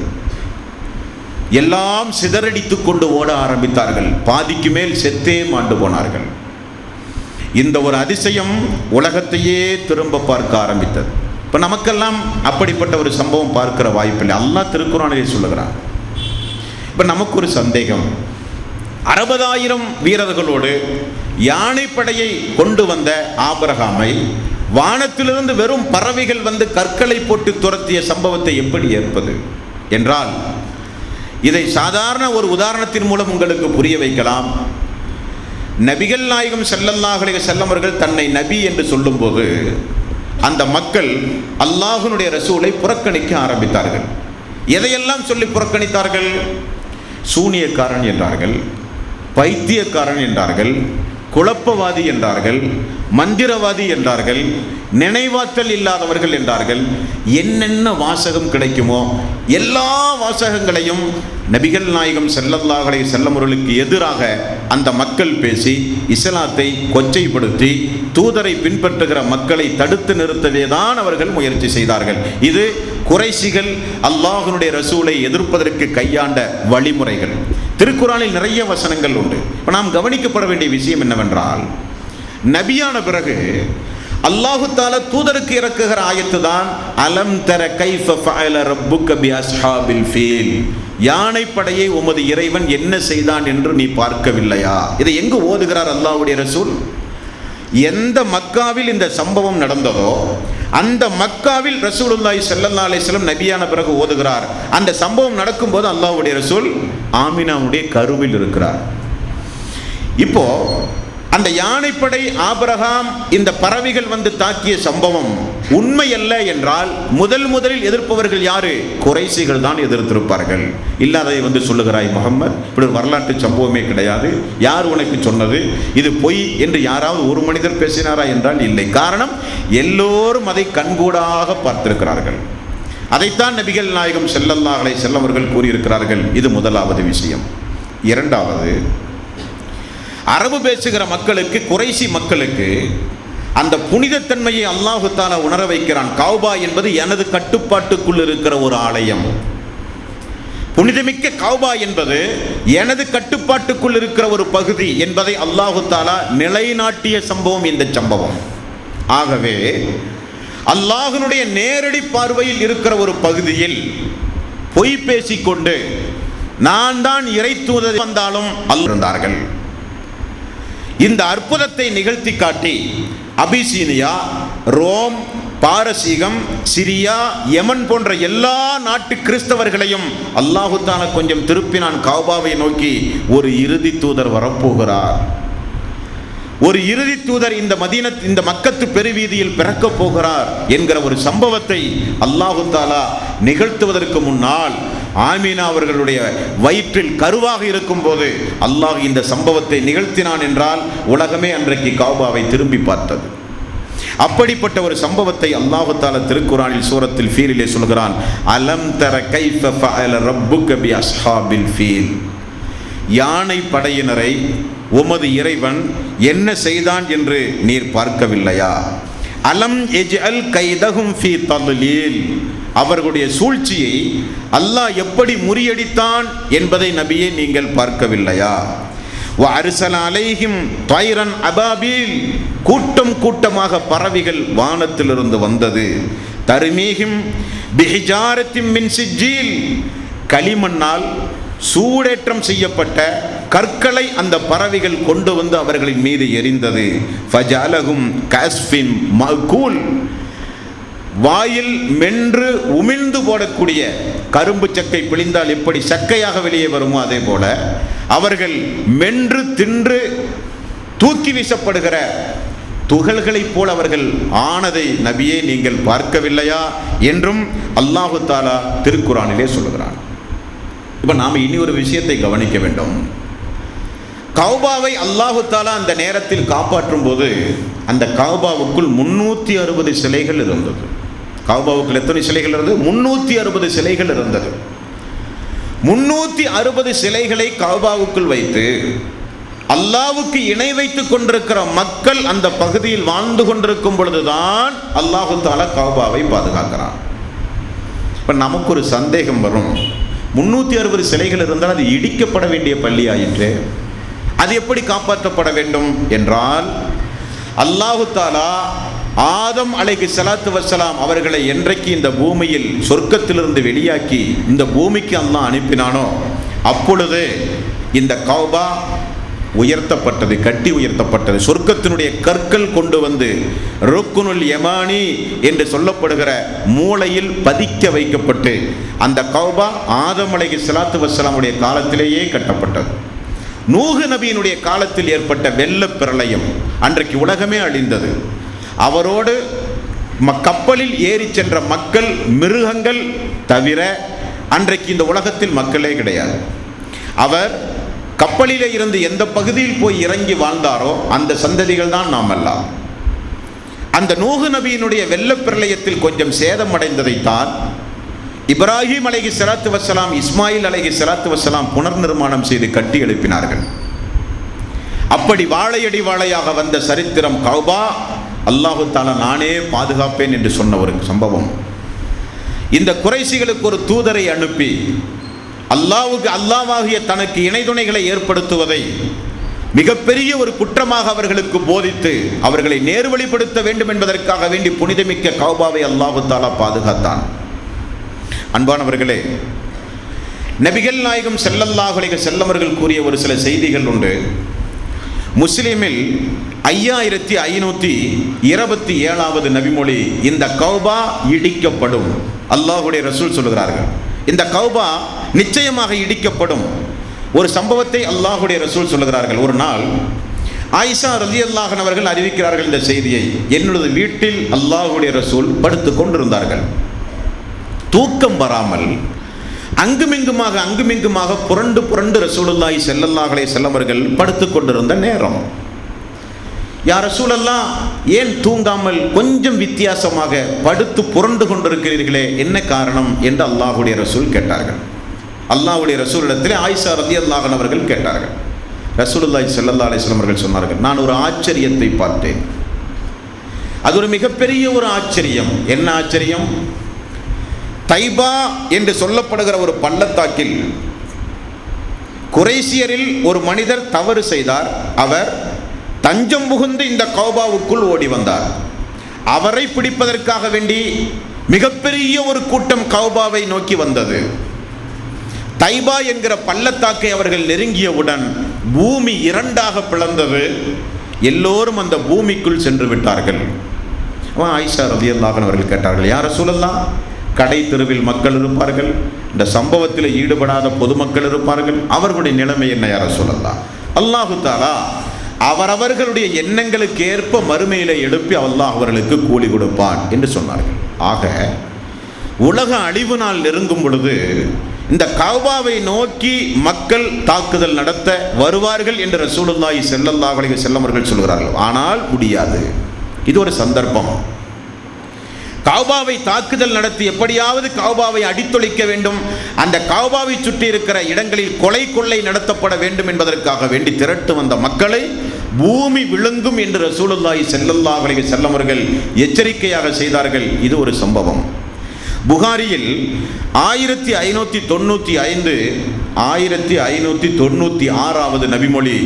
எல்லாம் சிதறடித்துக் கொண்டு ஓட ஆரம்பித்தார்கள். பாதிக்கு மேல் செத்தே மாண்டு போனார்கள். இந்த ஒரு அதிசயம் உலகத்தையே திரும்ப பார்க்க ஆரம்பித்தது. இப்போ நமக்கெல்லாம் அப்படிப்பட்ட ஒரு சம்பவம் பார்க்கிற வாய்ப்பில்லை. அல்லாஹ் திருக்குர்ஆனிலே சொல்லுகிறான். இப்போ நமக்கு ஒரு சந்தேகம். 60,000 வீரர்களோடு யானைப்படையை கொண்டு வந்த ஆபிரகாமை வானத்திலிருந்து வெறும் பறவைகள் வந்து கற்களை போட்டு துரத்திய சம்பவத்தை எப்படி ஏற்பது என்றால், இதை சாதாரண ஒரு உதாரணத்தின் மூலம் உங்களுக்கு புரிய வைக்கலாம். நபிகள் நாயகம் ஸல்லல்லாஹு அலைஹி வஸல்லம் அவர்கள் தன்னை நபி என்று சொல்லும்போது அந்த மக்கள் அல்லாஹ்வுடைய ரசூலை புறக்கணிக்க ஆரம்பித்தார்கள். எதையெல்லாம் சொல்லி புறக்கணித்தார்கள்? சூனியக்காரன் என்றார்கள், பைத்தியக்காரன் என்றார்கள், குழப்பவாதி என்றார்கள், மந்திரவாதி என்றார்கள், நினைவாற்றல் இல்லாதவர்கள் என்றார்கள். என்னென்ன வாசகம் கிடைக்குமோ எல்லா வாசகங்களையும் நபிகள் நாயகம் ஸல்லல்லாஹு அலைஹி வஸல்லம் அவர்களுக்கு எதிராக அந்த மக்கள் பேசி இஸ்லாத்தை கொச்சைப்படுத்தி தூதரை பின்பற்றுகிற மக்களை தடுத்து நிறுத்தவே தான் அவர்கள் முயற்சி செய்தார்கள். இது குறைஷிகள் அல்லாஹ்வுடைய ரசூலை எதிர்ப்பதற்கு கையாண்ட வழிமுறைகள். திருக்குர்ஆனில் நிறைய வசனங்கள் உண்டு. இப்போ நாம் கவனிக்கப்பட வேண்டிய விஷயம் என்னவென்றால், நபியான பிறகு அல்லாஹு தஆலா தூதருக்கு இறக்குகிற ஆயத்து தான் அலம் தர கைஃப ஃபஅல ரப்புக பி அஸ்ஹாபில் ஃபீல். யானை படையை உமது இறைவன் என்ன செய்தான் என்று நீ பார்க்கவில்லையா? இதை எங்கு ஓதுகிறார் அல்லாஹ்வுடைய ரசூல்? எந்த மக்காவில் இந்த சம்பவம் நடந்ததோ அந்த மக்காவில் ரசூலுல்லாஹி ஸல்லல்லாஹு அலைஹி வஸல்லம் நபியான பிறகு ஓதுகிறார். அந்த சம்பவம் நடக்கும்போது அல்லாஹ்வுடைய ரசூல் ஆமினாவுடைய கருவில் இருக்கிறார். இப்போ அந்த யானைப்படை ஆபிரகாம் இந்த பறவைகள் வந்து தாக்கிய சம்பவம் உண்மை அல்ல என்றால் முதலில் எதிர்ப்பவர்கள் யாரு? குறைஷிகள் தான் எதிர்த்திருப்பார்கள். இல்லாததை வந்து சொல்லுகிறாய் முகம்மது, இப்படி வரலாற்று சம்பவமே கிடையாது, யார் உனக்கு சொன்னது, இது பொய் என்று யாராவது ஒரு மனிதர் பேசினாரா என்றால் இல்லை. காரணம், எல்லோரும் அதை கண்கூடாக பார்த்திருக்கிறார்கள். அதைத்தான் நபிகள் நாயகம் ஸல்லல்லாஹு அலைஹி வஸல்லம் அவர்கள் கூறியிருக்கிறார்கள். இது முதலாவது விஷயம். இரண்டாவது, அரபு பேசுகிற மக்களுக்கு, குறைஷி மக்களுக்கு அந்த புனிதத்தன்மையை அல்லாஹு தஆலா உணர வைக்கிறான். கௌபா என்பது எனது கட்டுப்பாட்டுக்குள் இருக்கிற ஒரு ஆலயம். புனிதமிக்க கௌபா என்பது எனது கட்டுப்பாட்டுக்குள் இருக்கிற ஒரு பகுதி என்பதை அல்லாஹு தஆலா நிலைநாட்டிய சம்பவம் இந்த சம்பவம். ஆகவே அல்லாஹ்வுடைய நேரடி பார்வையில் இருக்கிற ஒரு பகுதியில் பொய் பேசிக்கொண்டு நான் தான் இறை தூதர் வந்தாலும் இருந்தார்கள். இந்த அற்புதத்தை நிகழ்த்தி காட்டி அபிசீனியா, ரோம், பாரசீகம், சிரியா, யமன் போன்ற எல்லா நாட்டு கிறிஸ்தவர்களையும் அல்லாஹு தஆலா கொஞ்சம் திருப்பினான் கௌபாவை நோக்கி. ஒரு இறுதி தூதர் வரப்போகிறார், ஒரு இறுதி தூதர் இந்த மக்கத்து பெருவீதியில் பிறக்க போகிறார் என்கிற ஒரு சம்பவத்தை அல்லாஹு தஆலா நிகழ்த்துவதற்கு முன்னால் ஆமீனா அவர்களுடைய வயிற்றில் கருவாக இருக்கும் போது அல்லாஹ் இந்த சம்பவத்தை நிகழ்த்தினான் என்றால் உலகமே அன்றைக்கு கௌபாவை திரும்பி பார்த்தது. அப்படிப்பட்ட ஒரு சம்பவத்தை அல்லாஹ் தஆலா திருக்குர்ஆனில் சூரத்துல் ஃபீலிலே சொல்கிறான். அலம் தர கைஃப ஃபஅல ரப்புக பி அஸ்ஹாபில் ஃபீல். யானை படையினரை உமது இறைவன் என்ன செய்தான் என்று நீர் பார்க்கவில்லையா? அலம் யஜ்அல் கைதஹும் ஃபீ தத்லீல். அவர்களுடைய சூழ்ச்சியை அல்லாஹ் எப்படி முறியடித்தான் என்பதை நபியே நீங்கள் பார்க்கவில்லையா? வஅர்ஸல அலைஹிம் தைரன் அபாபீல், கூட்டம் கூட்டமாக பறவைகள் வானத்திலிருந்து வந்தது. தர்மீஹிம் பிஹிஜாரத்தின் மின் சிஜ்ஜீல், களிமண்ணால் சூடேற்றம் செய்யப்பட்ட கற்களை அந்த பறவைகள் கொண்டு வந்து அவர்களின் மீது எரிந்தது. ஃபஜஅலஹும் கஸ்ஃபின் மஅகூல், வாயில் மென்று உமிழ்ந்து போடக்கூடிய கரும்பு சக்கை பிழிந்தால் எப்படி சக்கையாக வெளியே வருமோ அதே போல அவர்கள் மென்று தின்று தூக்கி வீசப்படுகிற துகள்களைப் போல் அவர்கள் ஆனதை நபியே நீங்கள் பார்க்கவில்லையா என்றும் அல்லாஹு தாலா திருக்குரானிலே சொல்லுகிறான். இப்ப நாம் இனி ஒரு விஷயத்தை கவனிக்க வேண்டும். கௌபாவை அல்லாஹு தாலா அந்த நேரத்தில் காப்பாற்றும் போது அந்த கௌபாவுக்குள் 360 சிலைகள் இருந்தது. கௌபாவுக்குள் எத்தனை சிலைகள் இருந்தது? 360 சிலைகள் இருந்தது. 360 சிலைகளை கௌபாவுக்குள் வைத்து அல்லாஹ்வுக்கு இணை வைத்துக் கொண்டிருக்கிற மக்கள் அந்த பகுதியில் வாழ்ந்து கொண்டிருக்கும் பொழுதுதான் அல்லாஹு தாலா கௌபாவை பாதுகாக்கிறான். இப்ப நமக்கு ஒரு சந்தேகம் வரும், 360 சிலைகள் இருந்தால் அது இடிக்கப்பட வேண்டிய பள்ளி ஆயிற்று, அது எப்படி காப்பாற்றப்பட வேண்டும் என்றால், அல்லாஹு தாலா ஆதம் அலைஹிஸ்ஸலாத்து வஸ்ஸலாம் அவர்களை என்றைக்கு இந்த பூமியில் சொர்க்கத்திலிருந்து வெளியாக்கி இந்த பூமிக்கு அல்லாஹ் அனுப்பினானோ அப்பொழுது இந்த கௌபா உயர்த்தப்பட்டது, கட்டி உயர்த்தப்பட்டது. சொர்க்கத்தினுடைய கற்கள் கொண்டு வந்து ருக்குனுல் யமானி என்று சொல்லப்படுகிற மூலையில் பதிக்க வைக்கப்பட்டு அந்த கௌபா ஆதம் அலைஹிஸ்ஸலாத்து வஸ்ஸலாமுடைய காலத்திலேயே கட்டப்பட்டது. நூஹ் நபியினுடைய காலத்தில் ஏற்பட்ட வெள்ள பிரளயம், அன்றைக்கு உலகமே அழிந்தது. அவரோடு கப்பலில் ஏறி சென்ற மக்கள் மிருகங்கள் தவிர அன்றைக்கு இந்த உலகத்தில் மக்களே கிடையாது. அவர் கப்பலிலே இருந்து எந்த பகுதியில் போய் இறங்கி வாழ்ந்தாரோ அந்த சந்ததிகள் தான் நாம் எல்லாம். அந்த நூஹ் நபியினுடைய வெள்ள பிரளயத்தில் கொஞ்சம் சேதம் அடைந்ததைத்தான் இப்ராஹிம் அலைஹிஸ்ஸலாத்து வஸ்ஸலாம், இஸ்மாயில் அலைஹிஸ்ஸலாத்து வஸ்ஸலாம் புனர் நிர்மாணம் செய்து கட்டி எழுப்பினார்கள். அப்படி வாழையடி வாழையாக வந்த சரித்திரம் கௌபா அல்லாஹு தாலா நானே பாதுகாப்பேன் என்று சொன்ன ஒரு சம்பவம். இந்த குறைசிகளுக்கு ஒரு தூதரை அனுப்பி அல்லாஹ்வாகிய தனக்கு இணை துணைகளை ஏற்படுத்துவதை மிகப்பெரிய ஒரு குற்றமாக அவர்களுக்கு போதித்து அவர்களை நேர்வழிப்படுத்த வேண்டும் என்பதற்காக வேண்டி புனிதமிக்க கௌபாவை அல்லாஹு தாலா பாதுகாத்தான். அன்பானவர்களே, நபிகள் நாயகம் ஸல்லல்லாஹு அலைஹி வஸல்லம் அவர்கள் கூறிய ஒரு சில செய்திகள் உண்டு. முஸ்லிமில் 5527வது நபிமொழி, இந்த கௌபா இடிக்கப்படும். அல்லாஹ்வுடைய ரசூல் சொல்லுகிறார்கள், இந்த கௌபா நிச்சயமாக இடிக்கப்படும். ஒரு சம்பவத்தை அல்லாஹ்வுடைய ரசூல் சொல்லுகிறார்கள். ஒரு நாள் ஆயிஷா ரலியல்லாஹு அன்ஹா அவர்கள் அறிவிக்கிறார்கள் இந்த செய்தியை. என்னுடைய வீட்டில் அல்லாஹ்வுடைய ரசூல் படுத்துக் கொண்டிருந்தார்கள். தூக்கம் வராமல் அங்குமிங்குமாக புரண்டு புரண்டு ரசூலுல்லாஹி ஸல்லல்லாஹு அலைஹி வஸல்லம் அவர்கள் படுத்துக் கொண்டிருந்த நேரம், யா ரசூலல்லாஹ், ஏன் தூங்காமல் கொஞ்சம் வித்தியாசமாக படுத்து புரண்டு கொண்டிருக்கிறீர்களே, என்ன காரணம் என்று அல்லாஹ்வுடைய ரசூல் கேட்டார்கள். அல்லாஹ்வுடைய ரசூலிடத்திலே ஆயிஷா ரலியல்லாஹு அன்ஹா அவர்கள் கேட்டார்கள். ரசூலுல்லாஹி ஸல்லல்லாஹு அலைஹி வஸல்லம் அவர்கள் சொன்னார்கள், நான் ஒரு ஆச்சரியத்தை பார்த்தேன். அது ஒரு மிகப்பெரிய ஒரு ஆச்சரியம். என்ன ஆச்சரியம்? தைபா என்று சொல்லப்படுகிற ஒரு பள்ளத்தாக்கில் குறைசியரில் ஒரு மனிதர் தவறு செய்தார். அவர் தஞ்சம் புகுந்து இந்த கௌபாவுக்குள் ஓடி வந்தார். அவரை பிடிப்பதற்காக வேண்டி மிகப்பெரிய ஒரு கூட்டம் கௌபாவை நோக்கி வந்தது. தைபா என்கிற பள்ளத்தாக்கை அவர்கள் நெருங்கியவுடன் பூமி இரண்டாக பிளந்தது. எல்லோரும் அந்த பூமிக்குள் சென்று விட்டார்கள். ஆயிஷா ரலியல்லாஹு அன்ஹா அவர்கள் கேட்டார்கள், யா ரசூலல்லாஹ், கடை தெருவில் மக்கள் இருப்பார்கள், இந்த சம்பவத்தில் ஈடுபடாத பொதுமக்கள் இருப்பார்கள், அவர்களுடைய நிலைமை என்ன யா ரசூலல்லாஹ்? அல்லாஹு தாலா அவரவர்களுடைய எண்ணங்களுக்கு ஏற்ப மறுமையில எழுப்பி அல்லாஹ் அவர்களுக்கு கூலி கொடுப்பான் என்று சொன்னார்கள். ஆக உலக அழிவு நாள் நெருங்கும் பொழுது இந்த கௌபாவை நோக்கி மக்கள் தாக்குதல் நடத்த வருவார்கள் என்று ரசூலுல்லாஹி ஸல்லல்லாஹு அலைஹி வஸல்லம் அவர்கள் சொல்கிறார்கள். ஆனால் முடியாது. இது ஒரு சந்தர்ப்பம். கௌபாவை தாக்குதல் நடத்தி எப்படியாவது கௌபாவை அடித்தொழிக்க வேண்டும், அந்த கௌபாவை சுற்றி இருக்கிற இடங்களில் கொலை கொள்ளை நடத்தப்பட வேண்டும் என்பதற்காக வேண்டி திரட்டு வந்த மக்களை பூமி விழுங்கும் என்று ரசூலுல்லாஹி ஸல்லல்லாஹு அலைஹி வஸல்லம் அவர்கள் எச்சரிக்கையாக செய்தார்கள். இது ஒரு சம்பவம். புகாரியில் 1595 1596வது நபிமொழி.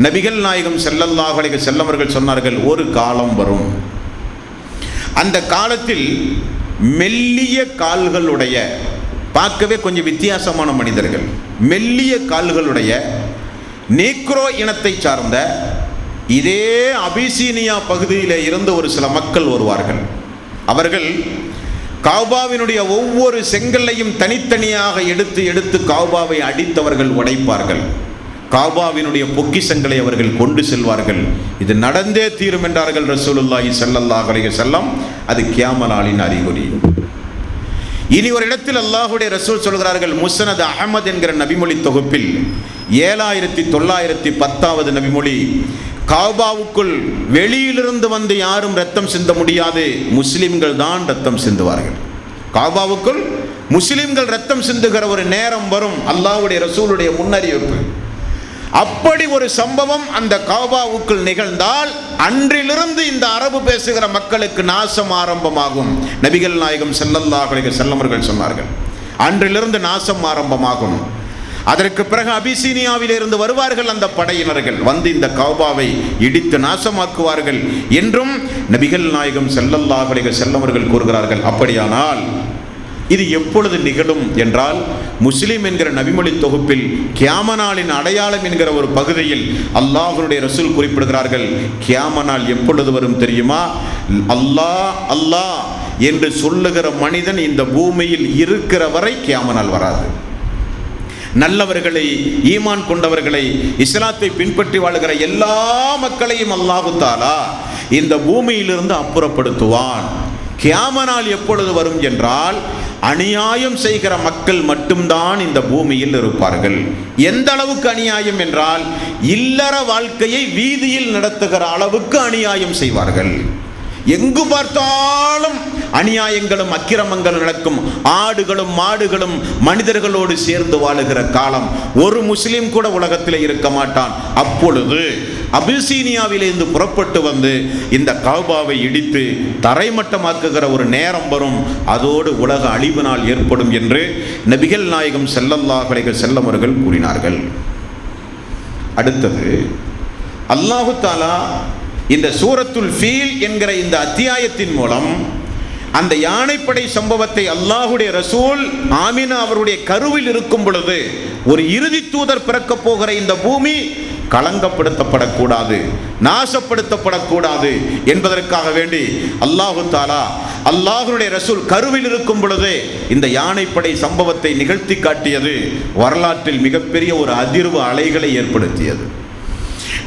நபிகள் நாயகம் ஸல்லல்லாஹு அலைஹி வஸல்லம் அவர்கள் சொன்னார்கள், ஒரு காலம் வரும், அந்த காலத்தில் மெல்லிய கால்களுடைய, பார்க்கவே கொஞ்சம் வித்தியாசமான மனிதர்கள், மெல்லிய கால்களுடைய நீக்ரோ இனத்தை சார்ந்த இதே அபிசீனியா பகுதியில் இருந்து ஒரு சில மக்கள் வருவார்கள். அவர்கள் காபாவினுடைய ஒவ்வொரு செங்கல்லையும் தனித்தனியாக எடுத்து எடுத்து காபாவை அடித்தவர்கள் உடைப்பார்கள். காபாவினுடைய பொக்கிஷங்களை அவர்கள் கொண்டு செல்வார்கள். இது நடந்தே தீரும் என்றார்கள் ரசூலுல்லாஹி ஸல்லல்லாஹு அலைஹி வஸல்லம். அது கியாமத் நாளின் அறிகுறி. இனி ஒரு இடத்தில் அல்லாஹ்வுடைய ரசூல் சொல்கிறார்கள், முஸ்னத் அஹ்மத் என்கிற நபிமொழி தொகுப்பில் 7910வது நபிமொழி, காபாவுக்குள் வெளியிலிருந்து வந்து யாரும் ரத்தம் சிந்த முடியாது, முஸ்லிம்கள் தான் ரத்தம் சிந்துவார்கள். காபாவுக்குள் முஸ்லிம்கள் ரத்தம் சிந்துகிற ஒரு நேரம் வரும், அல்லாஹ்வுடைய ரசூலுடைய முன்னறிவிப்பு. அப்படி ஒரு சம்பவம் அந்த காபாவுக்குள் நிகழ்ந்தால் அன்றிலிருந்து இந்த அரபு பேசுகிற மக்களுக்கு நாசம் ஆரம்பமாகும். நபிகள் நாயகம் ஸல்லல்லாஹு அலைஹி வஸல்லம் அவர்கள் சொன்னார்கள், அன்றிலிருந்து நாசம் ஆரம்பமாகும். அதற்கு பிறகு அபிசீனியாவில் இருந்து வருவார்கள் அந்த படையினர்கள், வந்து இந்த காபாவை இடித்து நாசமாக்குவார்கள் என்றும் நபிகள் நாயகம் ஸல்லல்லாஹு அலைஹி வஸல்லம் அவர்கள் கூறுகிறார்கள். அப்படியானால் இது எப்பொழுது நிகழும் என்றால், முஸ்லிம் என்கிற நபிமொழி தொகுப்பில் கியாமத் நாளின் அடையாளம் என்கிற ஒரு பகுதியில் அல்லாஹ்வுடைய ரசூல் குறிப்பிடுகிறார்கள், கியாமத் நாள் எப்பொழுது வரும் தெரியுமா? அல்லாஹ் அல்லாஹ் என்று சொல்லுகிற மனிதன் இந்த பூமியில் இருக்கிற வரை கியாமத் நாள் வராது. நல்லவர்களை, ஈமான் கொண்டவர்களை, இஸ்லாத்தை பின்பற்றி வாழுகிற எல்லா மக்களையும் அல்லாஹ் தஆலா இந்த பூமியிலிருந்து அப்புறப்படுத்துவான். கியாமத் நாள் எப்பொழுது வரும் என்றால், அநியாயம் செய்கிற மக்கள் மட்டும்தான் இந்த பூமியில் இருப்பார்கள். எந்த அளவுக்கு அநியாயம் என்றால், இல்லற வாழ்க்கையை வீதியில் நடத்துகிற அளவுக்கு அநியாயம் செய்வார்கள். எங்கு பார்த்தாலும் அநியாயங்களும் அக்கிரமங்களும் நடக்கும். ஆடுகளும் மாடுகளும் மனிதர்களோடு சேர்ந்து வாழுகிற காலம். ஒரு முஸ்லிம் கூட உலகத்தில் இருக்க மாட்டான். அப்பொழுது அபிசீனியாவிலிருந்து புறப்பட்டு வந்து இந்த காபாவை இடித்து தரைமட்டமாக்குகிற ஒரு நேரம் வரும். அதோடு உலக அழிவு நாள் ஏற்படும் என்று நபிகள் நாயகம் ஸல்லல்லாஹு அலைஹி வஸல்லம் அவர்கள் கூறினார்கள். அடுத்தது, அல்லாஹு தஆலா இந்த சூரத்துல் ஃபீல் என்கிற இந்த அத்தியாயத்தின் மூலம் அந்த யானைப்படை சம்பவத்தை அல்லாஹ்வுடைய ரசூல் ஆமினா அவருடைய கருவில் இருக்கும் பொழுது, ஒரு இறுதி தூதர் பிறக்க போகிற இந்த பூமி களங்கப்படுத்தப்படக்கூடாது, நாசப்படுத்தப்படக்கூடாது என்பதற்காக வேண்டி அல்லாஹு தஆலா அல்லாஹ்வுடைய ரசூல் கருவில் இருக்கும் பொழுது இந்த யானைப்படை சம்பவத்தை நிகழ்த்தி காட்டியது வரலாற்றில் மிகப்பெரிய ஒரு அதிர்வு அலைகளை ஏற்படுத்தியது.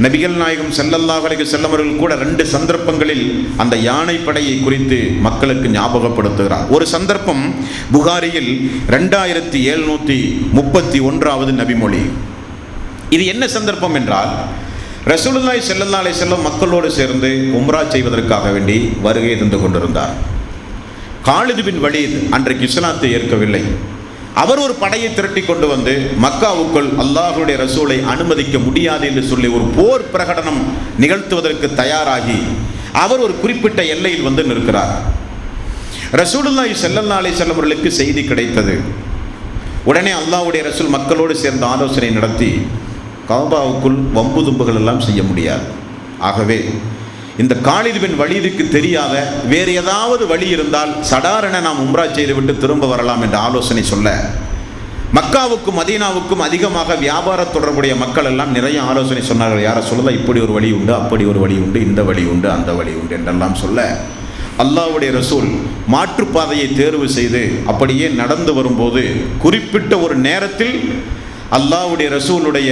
நபிகள் நாயகம் ஸல்லல்லாஹு அலைஹி வஸல்லம் அவர்கள் கூட 2 சந்தர்ப்பங்களில் அந்த யானைப்படையை குறித்து மக்களுக்கு ஞாபகப்படுத்துகிறார். ஒரு சந்தர்ப்பம் புகாரியில் 2731வது நபிமொழி. இது என்ன சந்தர்ப்பம் என்றால், ரசூலுல்லாஹி ஸல்லல்லாஹு அலைஹி வஸல்லம் மக்களோடு சேர்ந்து உம்ரா செய்வதற்காக வேண்டி வருகை தந்து கொண்டிருந்தார். காலித் பின் வலீத் அன்றைக்கு இஸ்லாத்தை ஏற்கவில்லை. அவர் ஒரு படையை திரட்டி கொண்டு வந்து மக்காவுக்குள் அல்லாஹ்வுடைய ரசூலை அனுமதிக்க முடியாது என்று சொல்லி ஒரு போர் பிரகடனம் நிகழ்த்துவதற்கு தயாராகி அவர் ஒரு குறிப்பிட்ட எல்லையில் வந்து நிற்கிறார். ரசூலுல்லாஹி ஸல்லல்லாஹு அலைஹி வஸல்லம் அவர்களுக்கு செய்தி கிடைத்தது. உடனே அல்லாஹ்வுடைய ரசூல் மக்களோடு சேர்ந்து ஆலோசனை நடத்தி, காபாவுக்குள் வம்பு தும்புகள் எல்லாம் செய்ய முடியாது. ஆகவே இந்த காலித் பின் வலீதுக்கு தெரியாத வேறு ஏதாவது வழி இருந்தால் சடாரென நாம் உம்ரா செய்துவிட்டு திரும்ப வரலாம் என்ற ஆலோசனை சொல்ல, மக்காவுக்கும் மதீனாவுக்கும் அதிகமாக வியாபார தொடர்புடைய மக்கள் எல்லாம் நிறைய ஆலோசனை சொன்னார்கள். யாரை சொல்லலாம், இப்படி ஒரு வழி உண்டு, அப்படி ஒரு வழி உண்டு, இந்த வழி உண்டு, அந்த வழி உண்டு என்றெல்லாம் சொல்ல, அல்லாஹ்வுடைய ரசூல் மாற்றுப்பாதையை தேர்வு செய்து அப்படியே நடந்து வரும்போது குறிப்பிட்ட ஒரு நேரத்தில் அல்லாஹ்வுடைய ரசூலுடைய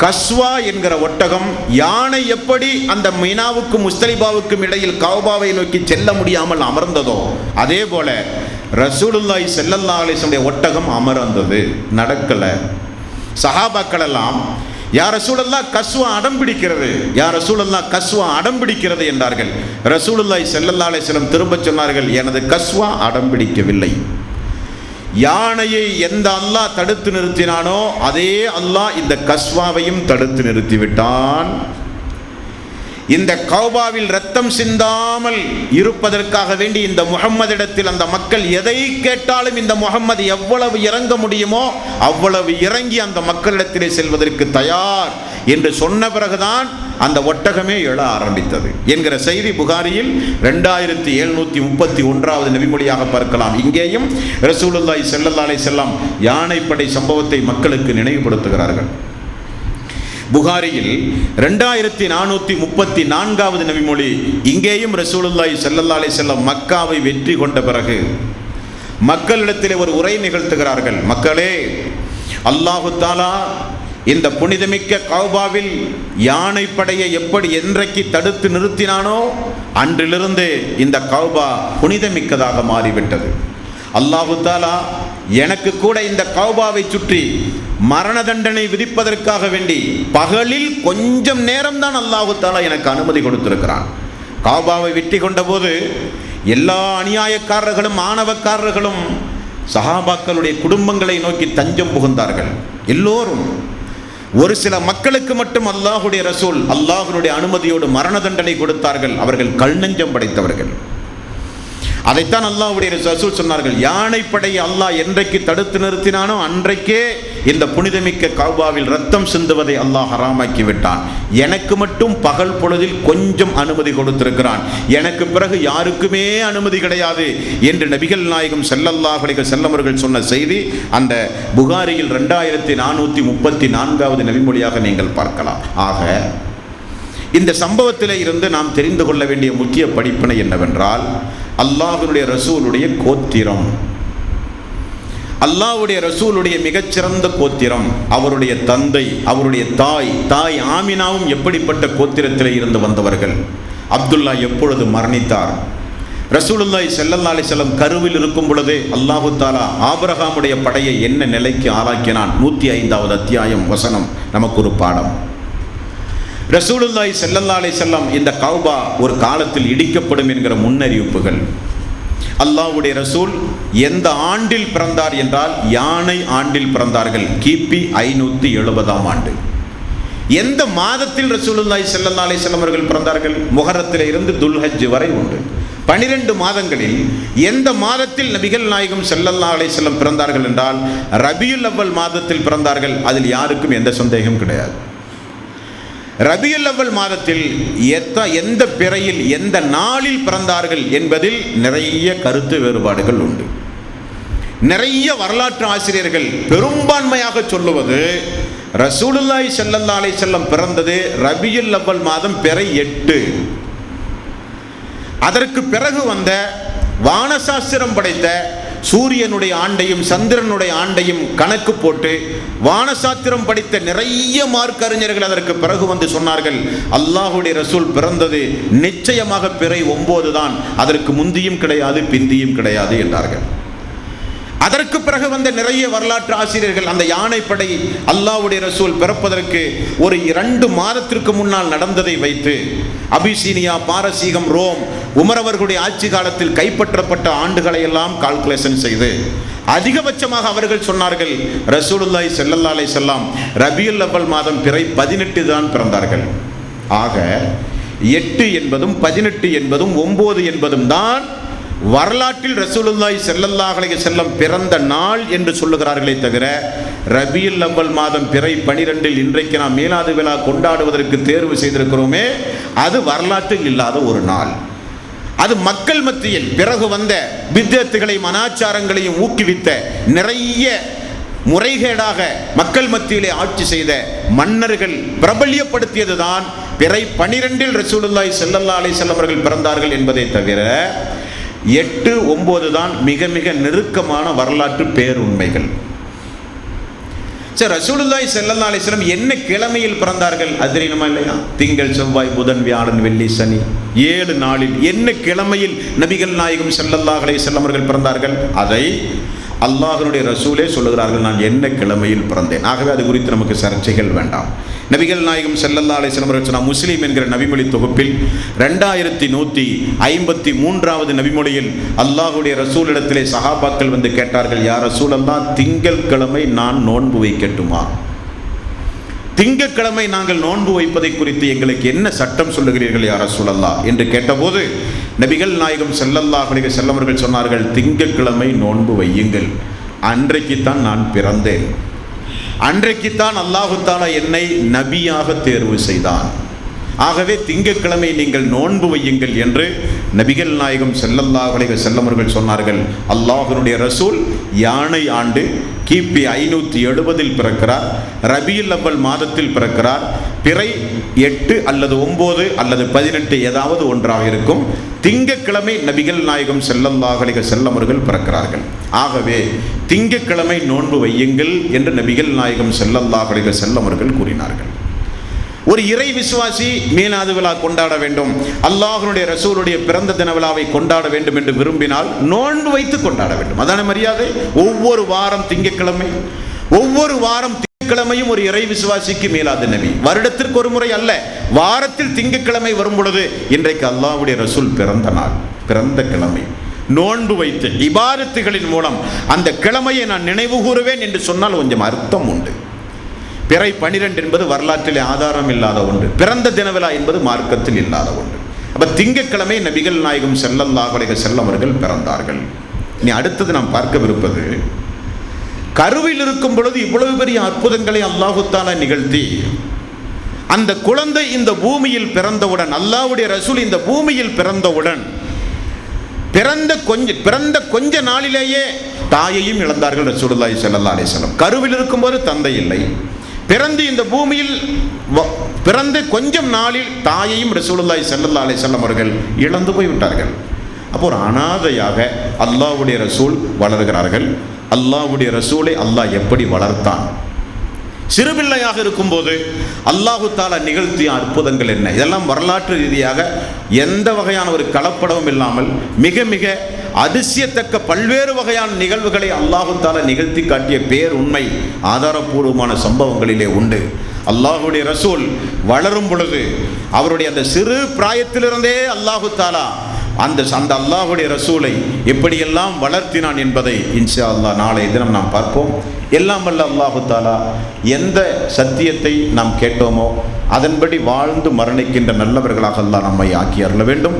கஸ்வா என்கிற ஒட்டகம், யானை எப்படி அந்த மினாவுக்கும் முஸ்தலிபாவுக்கும் இடையில் கஅபாவை நோக்கி செல்ல முடியாமல் அமர்ந்ததோ அதே போல ரசூலுல்லாஹி ஸல்லல்லாஹு அலைஹி வஸல்லம் ஒட்டகம் அமர்ந்தது, நடக்கல. சஹாபாக்கள் எல்லாம், யா ரசூலல்லாஹ் கஸ்வா அடம் பிடிக்கிறது, யா ரசூலல்லாஹ் கஸ்வா அடம் பிடிக்கிறது என்றார்கள். ரசூலுல்லாஹி ஸல்லல்லாஹு அலைஹி வஸல்லம் திரும்ப சொன்னார்கள், எனது கஸ்வா அடம் பிடிக்கவில்லை. யானையை எந்த அல்லாஹ் தடுத்து நிறுத்தினானோ அதே அல்லாஹ் இந்த கஸ்வாவையும் தடுத்து நிறுத்திவிட்டான். இந்த கௌபாவில் ரத்தம் சிந்தாமல் இருப்பதற்காக வேண்டி இந்த முஹம்மதிடத்தில் அந்த மக்கள் எதை கேட்டாலும் இந்த முஹம்மது எவ்வளவு இறங்க முடியுமோ அவ்வளவு இறங்கி அந்த மக்களிடத்திலே செல்வதற்கு தயார் என்று சொன்ன பிறகுதான் அந்த ஒட்டகமே எழ ஆரம்பித்தது என்கிற செய்தி புகாரியில் 2731 நபிமொழியாக பார்க்கலாம். இங்கேயும் ரசூலுல்லாஹி ஸல்லல்லாஹு அலைஹி வஸல்லம் யானைப்படை சம்பவத்தை மக்களுக்கு நினைவுபடுத்துகிறார்கள். புகாரியில் 2434 நபிமொழி, இங்கேயும் ரசூலுல்லாஹி ஸல்லல்லாஹு அலைஹி வஸல்லம் மக்காவை வெற்றி கொண்ட பிறகு மக்களிடத்தில் ஒரு உரை நிகழ்த்துகிறார்கள். மக்களே, அல்லாஹு தஆலா இந்த புனிதமிக்க கௌபாவில் யானைப்படையை எப்படி என்றைக்கு தடுத்து நிறுத்தினானோ அன்றிலிருந்து இந்த கௌபா புனிதமிக்கதாக மாறிவிட்டது. அல்லாஹு தஆலா எனக்கு கூட இந்த கௌபாவை சுற்றி மரண தண்டனை விதிப்பதற்காக வேண்டி பகலில் கொஞ்சம் நேரம்தான் அல்லாஹு தஆலா எனக்கு அனுமதி கொடுத்திருக்கிறான். கௌபாவை வெற்றி கொண்ட போது எல்லா அநியாயக்காரர்களும் ஆணவக்காரர்களும் சஹாபாக்களுடைய குடும்பங்களை நோக்கி தஞ்சம் புகுந்தார்கள். எல்லோரும், ஒரு சில மக்களுக்கு மட்டும் அல்லாஹுடைய ரசூல் அல்லாஹ்வுடைய அனுமதியோடு மரண தண்டனை கொடுத்தார்கள். அவர்கள் கல்நெஞ்சம் படைத்தவர்கள். அதைத்தான் அல்லாஹ்வுடைய ரசூல் சொன்னார்கள், யானைப்படையை அல்லாஹ் என்றைக்கு தடுத்து நிறுத்தினானோ அன்றைக்கே இந்த புனிதமிக்க கௌபாவில் ரத்தம் சிந்துவதை அல்லாஹ் ஹராமாக்கி விட்டான். எனக்கு மட்டும் பகல் பொழுதில் கொஞ்சம் அனுமதி கொடுத்திருக்கிறான், எனக்கு பிறகு யாருக்குமே அனுமதி கிடையாது என்று நபிகள் நாயகம் ஸல்லல்லாஹு அலைஹி வஸல்லம் அவர்கள் சொன்ன செய்தி அந்த புகாரியில் 2434 நபிமொழியாக நீங்கள் பார்க்கலாம். ஆக இந்த சம்பவத்திலே இருந்து நாம் தெரிந்து கொள்ள வேண்டிய முக்கிய படிப்பினை என்னவென்றால், அல்லாஹ்வுடைய ரசூலுடைய கோத்திரம், அல்லாஹ்வுடைய ரசூலுடைய மிகச்சிறந்த கோத்திரம், அவருடைய தந்தை, அவருடைய தாய் ஆமினாவும் எப்படிப்பட்ட கோத்திரத்திலே இருந்து வந்தவர்கள். அப்துல்லா எப்பொழுது மரணித்தார்? ரசூலுல்லாஹி ஸல்லல்லாஹு அலைஹி வஸல்லம் கருவில் இருக்கும் பொழுதே அல்லாஹு தஆலா ஆபிரகாமுடைய படையை என்ன நிலைக்கு ஆளாக்கினான்? 105வது அத்தியாயம் வசனம் நமக்கு ஒரு பாடம். ரசூலுல்லாஹி ஸல்லல்லாஹு அலைஹி வஸல்லம் இந்த கௌபா ஒரு காலத்தில் இடிக்கப்படும் என்கிற முன்னறிவிப்புகள். அல்லாஹ்வுடைய ரசூல் எந்த ஆண்டில் பிறந்தார் என்றால் யானை ஆண்டில் பிறந்தார்கள். கிபி 570ஆம் ஆண்டு. எந்த மாதத்தில் ரசூலுல்லாஹி ஸல்லல்லாஹு அலைஹி வஸல்லம் அவர்கள் பிறந்தார்கள்? முஹர்ரத்திலே இருந்து துல்ஹஜ் வரை உண்டு. 12 மாதங்களில் எந்த மாதத்தில் நபிகள் நாயகம் ஸல்லல்லாஹு அலைஹி வஸல்லம் பிறந்தார்கள் என்றால் ரபியுல் அவ்வல் மாதத்தில் பிறந்தார்கள். அதில் யாருக்கும் எந்த சந்தேகம் கிடையாது. ரபியுல் அவ்வல் மாதத்தில் எந்த பிறையில் எந்த நாளில் பிறந்தார்கள் என்பதில் நிறைய கருத்து வேறுபாடுகள் உண்டு. நிறைய வரலாற்று ஆசிரியர்கள் பெரும்பான்மையாக சொல்லுவது ரசூலுல்லாஹி ஸல்லல்லாஹு அலைஹி வஸல்லம் பிறந்தது ரபியுல் அவ்வல் மாதம் பிறை 8. அதற்கு பிறகு வந்த வானசாஸ்திரம் படைத்த சூரியனுடைய ஆண்டையும் சந்திரனுடைய ஆண்டையும் கணக்கு போட்டு வானசாஸ்திரம் படித்த நிறைய மார்க்கறிஞர்கள் அதற்கு பிறகு வந்து சொன்னார்கள், அல்லாஹ்வுடைய ரசூல் பிறந்தது நிச்சயமாக பிறை 9 தான், அதற்கு முந்தியும் கிடையாது பிந்தியும் கிடையாது என்றார்கள். அதற்கு பிறகு வந்த நிறைய வரலாற்று ஆசிரியர்கள் அந்த யானைப்படை அல்லாஹ்வுடைய ரசூல் பிறப்பதற்கு ஒரு 2 மாதத்திற்கு முன்னால் நடந்ததை வைத்து அபிசீனியா, பாரசீகம், ரோம், உமரவர்களுடைய ஆட்சி காலத்தில் கைப்பற்றப்பட்ட ஆண்டுகளை எல்லாம் கால்குலேஷன் செய்து அதிகபட்சமாக அவர்கள் சொன்னார்கள் ரசூலுல்லாஹி ஸல்லல்லாஹு அலைஹி வஸல்லம் ரபியுல் அவ்வல் மாதம் பிறை 18 தான் பிறந்தார்கள். ஆக 8 என்பதும் 18 என்பதும் 9 என்பதும் தான் வரலாற்றில் ரசூலுல்லாஹி ஸல்லல்லாஹு அலைஹி வஸல்லம் பிறந்த நாள் என்று சொல்லுகிறார்களே தவிர ரபியுல் அவ்வல் மாதம் பிறை 12 இன்றைக்கு நாம் மீலாது விழா கொண்டாடுவதற்கு தேர்வு செய்திருக்கிறோமே, அது வரலாற்றில் இல்லாத ஒரு நாள். அது மக்கள் மத்தியில் பிறகு வந்த பித்அத்துகளையும் அனாச்சாரங்களையும் ஊக்குவித்த நிறைய முறைகேடாக மக்கள் மத்தியிலே ஆட்சி செய்த மன்னர்கள் பிரபல்யப்படுத்தியதுதான் பிறை 12 ரசூலுல்லாஹி ஸல்லல்லாஹு அலைஹி வஸல்லம் அவர்கள் பிறந்தார்கள் என்பதை தவிர 8, 9 தான் மிக மிக நெருக்கமான வரலாற்று பேருண்மைகள். சரி, ரசூலுல்லாஹி ஸல்லல்லாஹு அலைஹி வஸல்லம் என்ன கிழமையில் பிறந்தார்கள் அது தெரியுமா இல்லையா? திங்கள், செவ்வாய், புதன், வியாழன், வெள்ளி, சனி 7 நாளில் என்ன கிழமையில் நபிகள் நாயகம் ஸல்லல்லாஹு அலைஹி வஸல்லம் அவர்கள் பிறந்தார்கள்? அதை அல்லாஹ்வுடைய ரசூலே சொல்லுகிறார்கள், நான் என்ன கிழமையில் பிறந்தேன். ஆகவே அது குறித்து நமக்கு சர்ச்சைகள் வேண்டாம். நபிகள் நாயகம் ஸல்லல்லாஹு அலைஹி வஸல்லம் அவர்கள் சொன்ன முஸ்லிம் என்கிற நபிமொழி தொகுப்பில் 2153வது நபிமொழியில் அல்லாஹ்வுடைய ரசூலிடத்திலே சஹாபாக்கள் வந்து கேட்டார்கள், யா ரசூலல்லாஹ், திங்கள் கிழமை நான் நோன்பு வைக்கட்டுமா? திங்கட்கிழமை நாங்கள் நோன்பு வைப்பதை குறித்து எங்களுக்கு என்ன சட்டம் சொல்லுகிறீர்கள் யா ரசூலல்லாஹ் என்று கேட்டபோது நபிகள் நாயகம் ஸல்லல்லாஹு அலைஹி வஸல்லம் அவர்கள் சொன்னார்கள், திங்கட்கிழமை நோன்பு வையுங்கள். அன்றைக்குத்தான் நான் பிறந்தேன், அன்றைக்குத்தான் அல்லாஹு தஆலா என்னை நபியாக தேர்வு செய்தான். ஆகவே திங்கட்கிழமை நீங்கள் நோன்பு வையுங்கள் என்று நபிகள் நாயகம் ஸல்லல்லாஹு அலைஹி வஸல்லம் அவர்கள் சொன்னார்கள். அல்லாஹ்வுடைய ரசூல் யானை ஆண்டு கிபி 570 பிறக்கிறார். ரபியுல் அவ்வல் மாதத்தில் பிறக்கிறார். பிறை 8 அல்லது 9 அல்லது 18 ஏதாவது ஒன்றாக இருக்கும். திங்கட்கிழமை நபிகள் நாயகம் ஸல்லல்லாஹு அலைஹி வஸல்லம் அவர்கள் பிறக்கிறார்கள். ஆகவே திங்கட்கிழமை நோன்பு வையுங்கள் என்று நபிகள் நாயகம் ஸல்லல்லாஹு அலைஹி வஸல்லம் அவர்கள் கூறினார்கள். ஒரு இறை விசுவாசி மீலாது விழா கொண்டாட வேண்டும், அல்லாஹ்வுடைய ரசூலுடைய பிறந்த தின விழாவை கொண்டாட வேண்டும் என்று விரும்பினால் நோன்பு வைத்து கொண்டாட வேண்டும். அதான மரியாதை. ஒவ்வொரு வாரம் திங்கட்கிழமை, ஒவ்வொரு வாரம் திங்கட்கிழமையும் ஒரு இறை விசுவாசிக்கு மீலாது நபி. வருடத்திற்கு ஒரு முறை அல்ல, வாரத்தில் திங்கட்கிழமை வரும் பொழுது இன்றைக்கு அல்லாஹ்வுடைய ரசூல் பிறந்த நாள், பிறந்த கிழமை, நோன்பு வைத்து இபாதத்துகளின் மூலம் அந்த கிழமையை நான் நினைவு கூறுவேன் என்று சொன்னால் கொஞ்சம் அர்த்தம் உண்டு. பிறை 12 என்பது வரலாற்றிலே ஆதாரம் இல்லாத ஒன்று, பிறந்த தினவிழா என்பது மார்க்கத்தில் இல்லாத ஒன்று. அப்ப திங்கட்கிழமை நபிகள் நாயகம் ஸல்லல்லாஹு அலைஹி வஸல்லம் அவர்கள் பிறந்தார்கள். இனி அடுத்தது நாம் பார்க்கவிருப்பது, கருவில் இருக்கும் பொழுது இவ்வளவு பெரிய அற்புதங்களை அல்லாஹு தஆலா நிகழ்த்தி அந்த குழந்தை இந்த பூமியில் பிறந்தவுடன், அல்லாஹ்வுடைய ரசூல் இந்த பூமியில் பிறந்தவுடன் பிறந்த கொஞ்ச நாளிலேயே தாயையும் இழந்தார்கள் ரசூலுல்லாஹி ஸல்லல்லாஹு அலைஹி வஸல்லம். கருவில் இருக்கும்போது தந்தை இல்லை, பிறந்து இந்த பூமியில் பிறந்து கொஞ்சம் நாளில் தாயையும் ரசூலுல்லாஹி ஸல்லல்லாஹு அலைஹி வஸல்லம் அவர்கள் இழந்து போய்விட்டார்கள். அப்போ ஒரு அனாதையாக அல்லாஹ்வுடைய ரசூல் வளர்கிறார்கள். அல்லாஹ்வுடைய ரசூலை அல்லாஹ் எப்படி வளர்த்தான்? சிறுபிள்ளையாக இருக்கும்போது அல்லாஹு தஆலா நிகழ்த்திய அற்புதங்கள் என்ன? இதெல்லாம் வரலாற்று ரீதியாக எந்த வகையான ஒரு கலப்படமும் இல்லாமல் மிக மிக அதிசயத்தக்க பல்வேறு வகையான நிகழ்வுகளை அல்லாஹு தஆலா நிகழ்த்தி காட்டிய பேர் உண்மை ஆதாரபூர்வமான சம்பவங்களிலே உண்டு. அல்லாஹ்வுடைய ரசூல் வளரும் பொழுது அவருடைய அந்த சிறு பிராயத்திலிருந்தே அல்லாஹு தஆலா அந்த அல்லாஹ்வுடைய ரசூலை எப்படியெல்லாம் வளர்த்தினான் என்பதை இன்ஷா அல்லாஹ் நாளை தினம் நாம் பார்ப்போம். எல்லாம் வல்ல அல்லாஹு தஆலா எந்த சத்தியத்தை நாம் கேட்டோமோ அதன்படி வாழ்ந்து மரணிக்கின்ற நல்லவர்களாக அல்லாஹ் நம்மை ஆக்கி அருள வேண்டும்.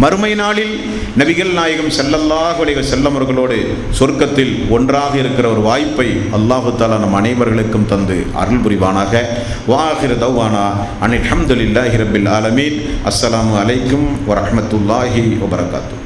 மறுமை நாளில் நபிகள் நாயகம் ஸல்லல்லாஹு அலைஹி வஸல்லம் அவர்களோடு சொர்க்கத்தில் ஒன்றாக இருக்கிற ஒரு வாய்ப்பை அல்லாஹு தஆலா நம் அனைவர்களுக்கும் தந்து அருள் புரிவானாக. வாஹிரு தவ்வானா அனில் ஹம்துலில்லாஹி ரப்பில் ஆலமீன். அஸ்ஸலாமு அலைக்கும் வரஹ்மத்துல்லாஹி வபரகாத்துஹு.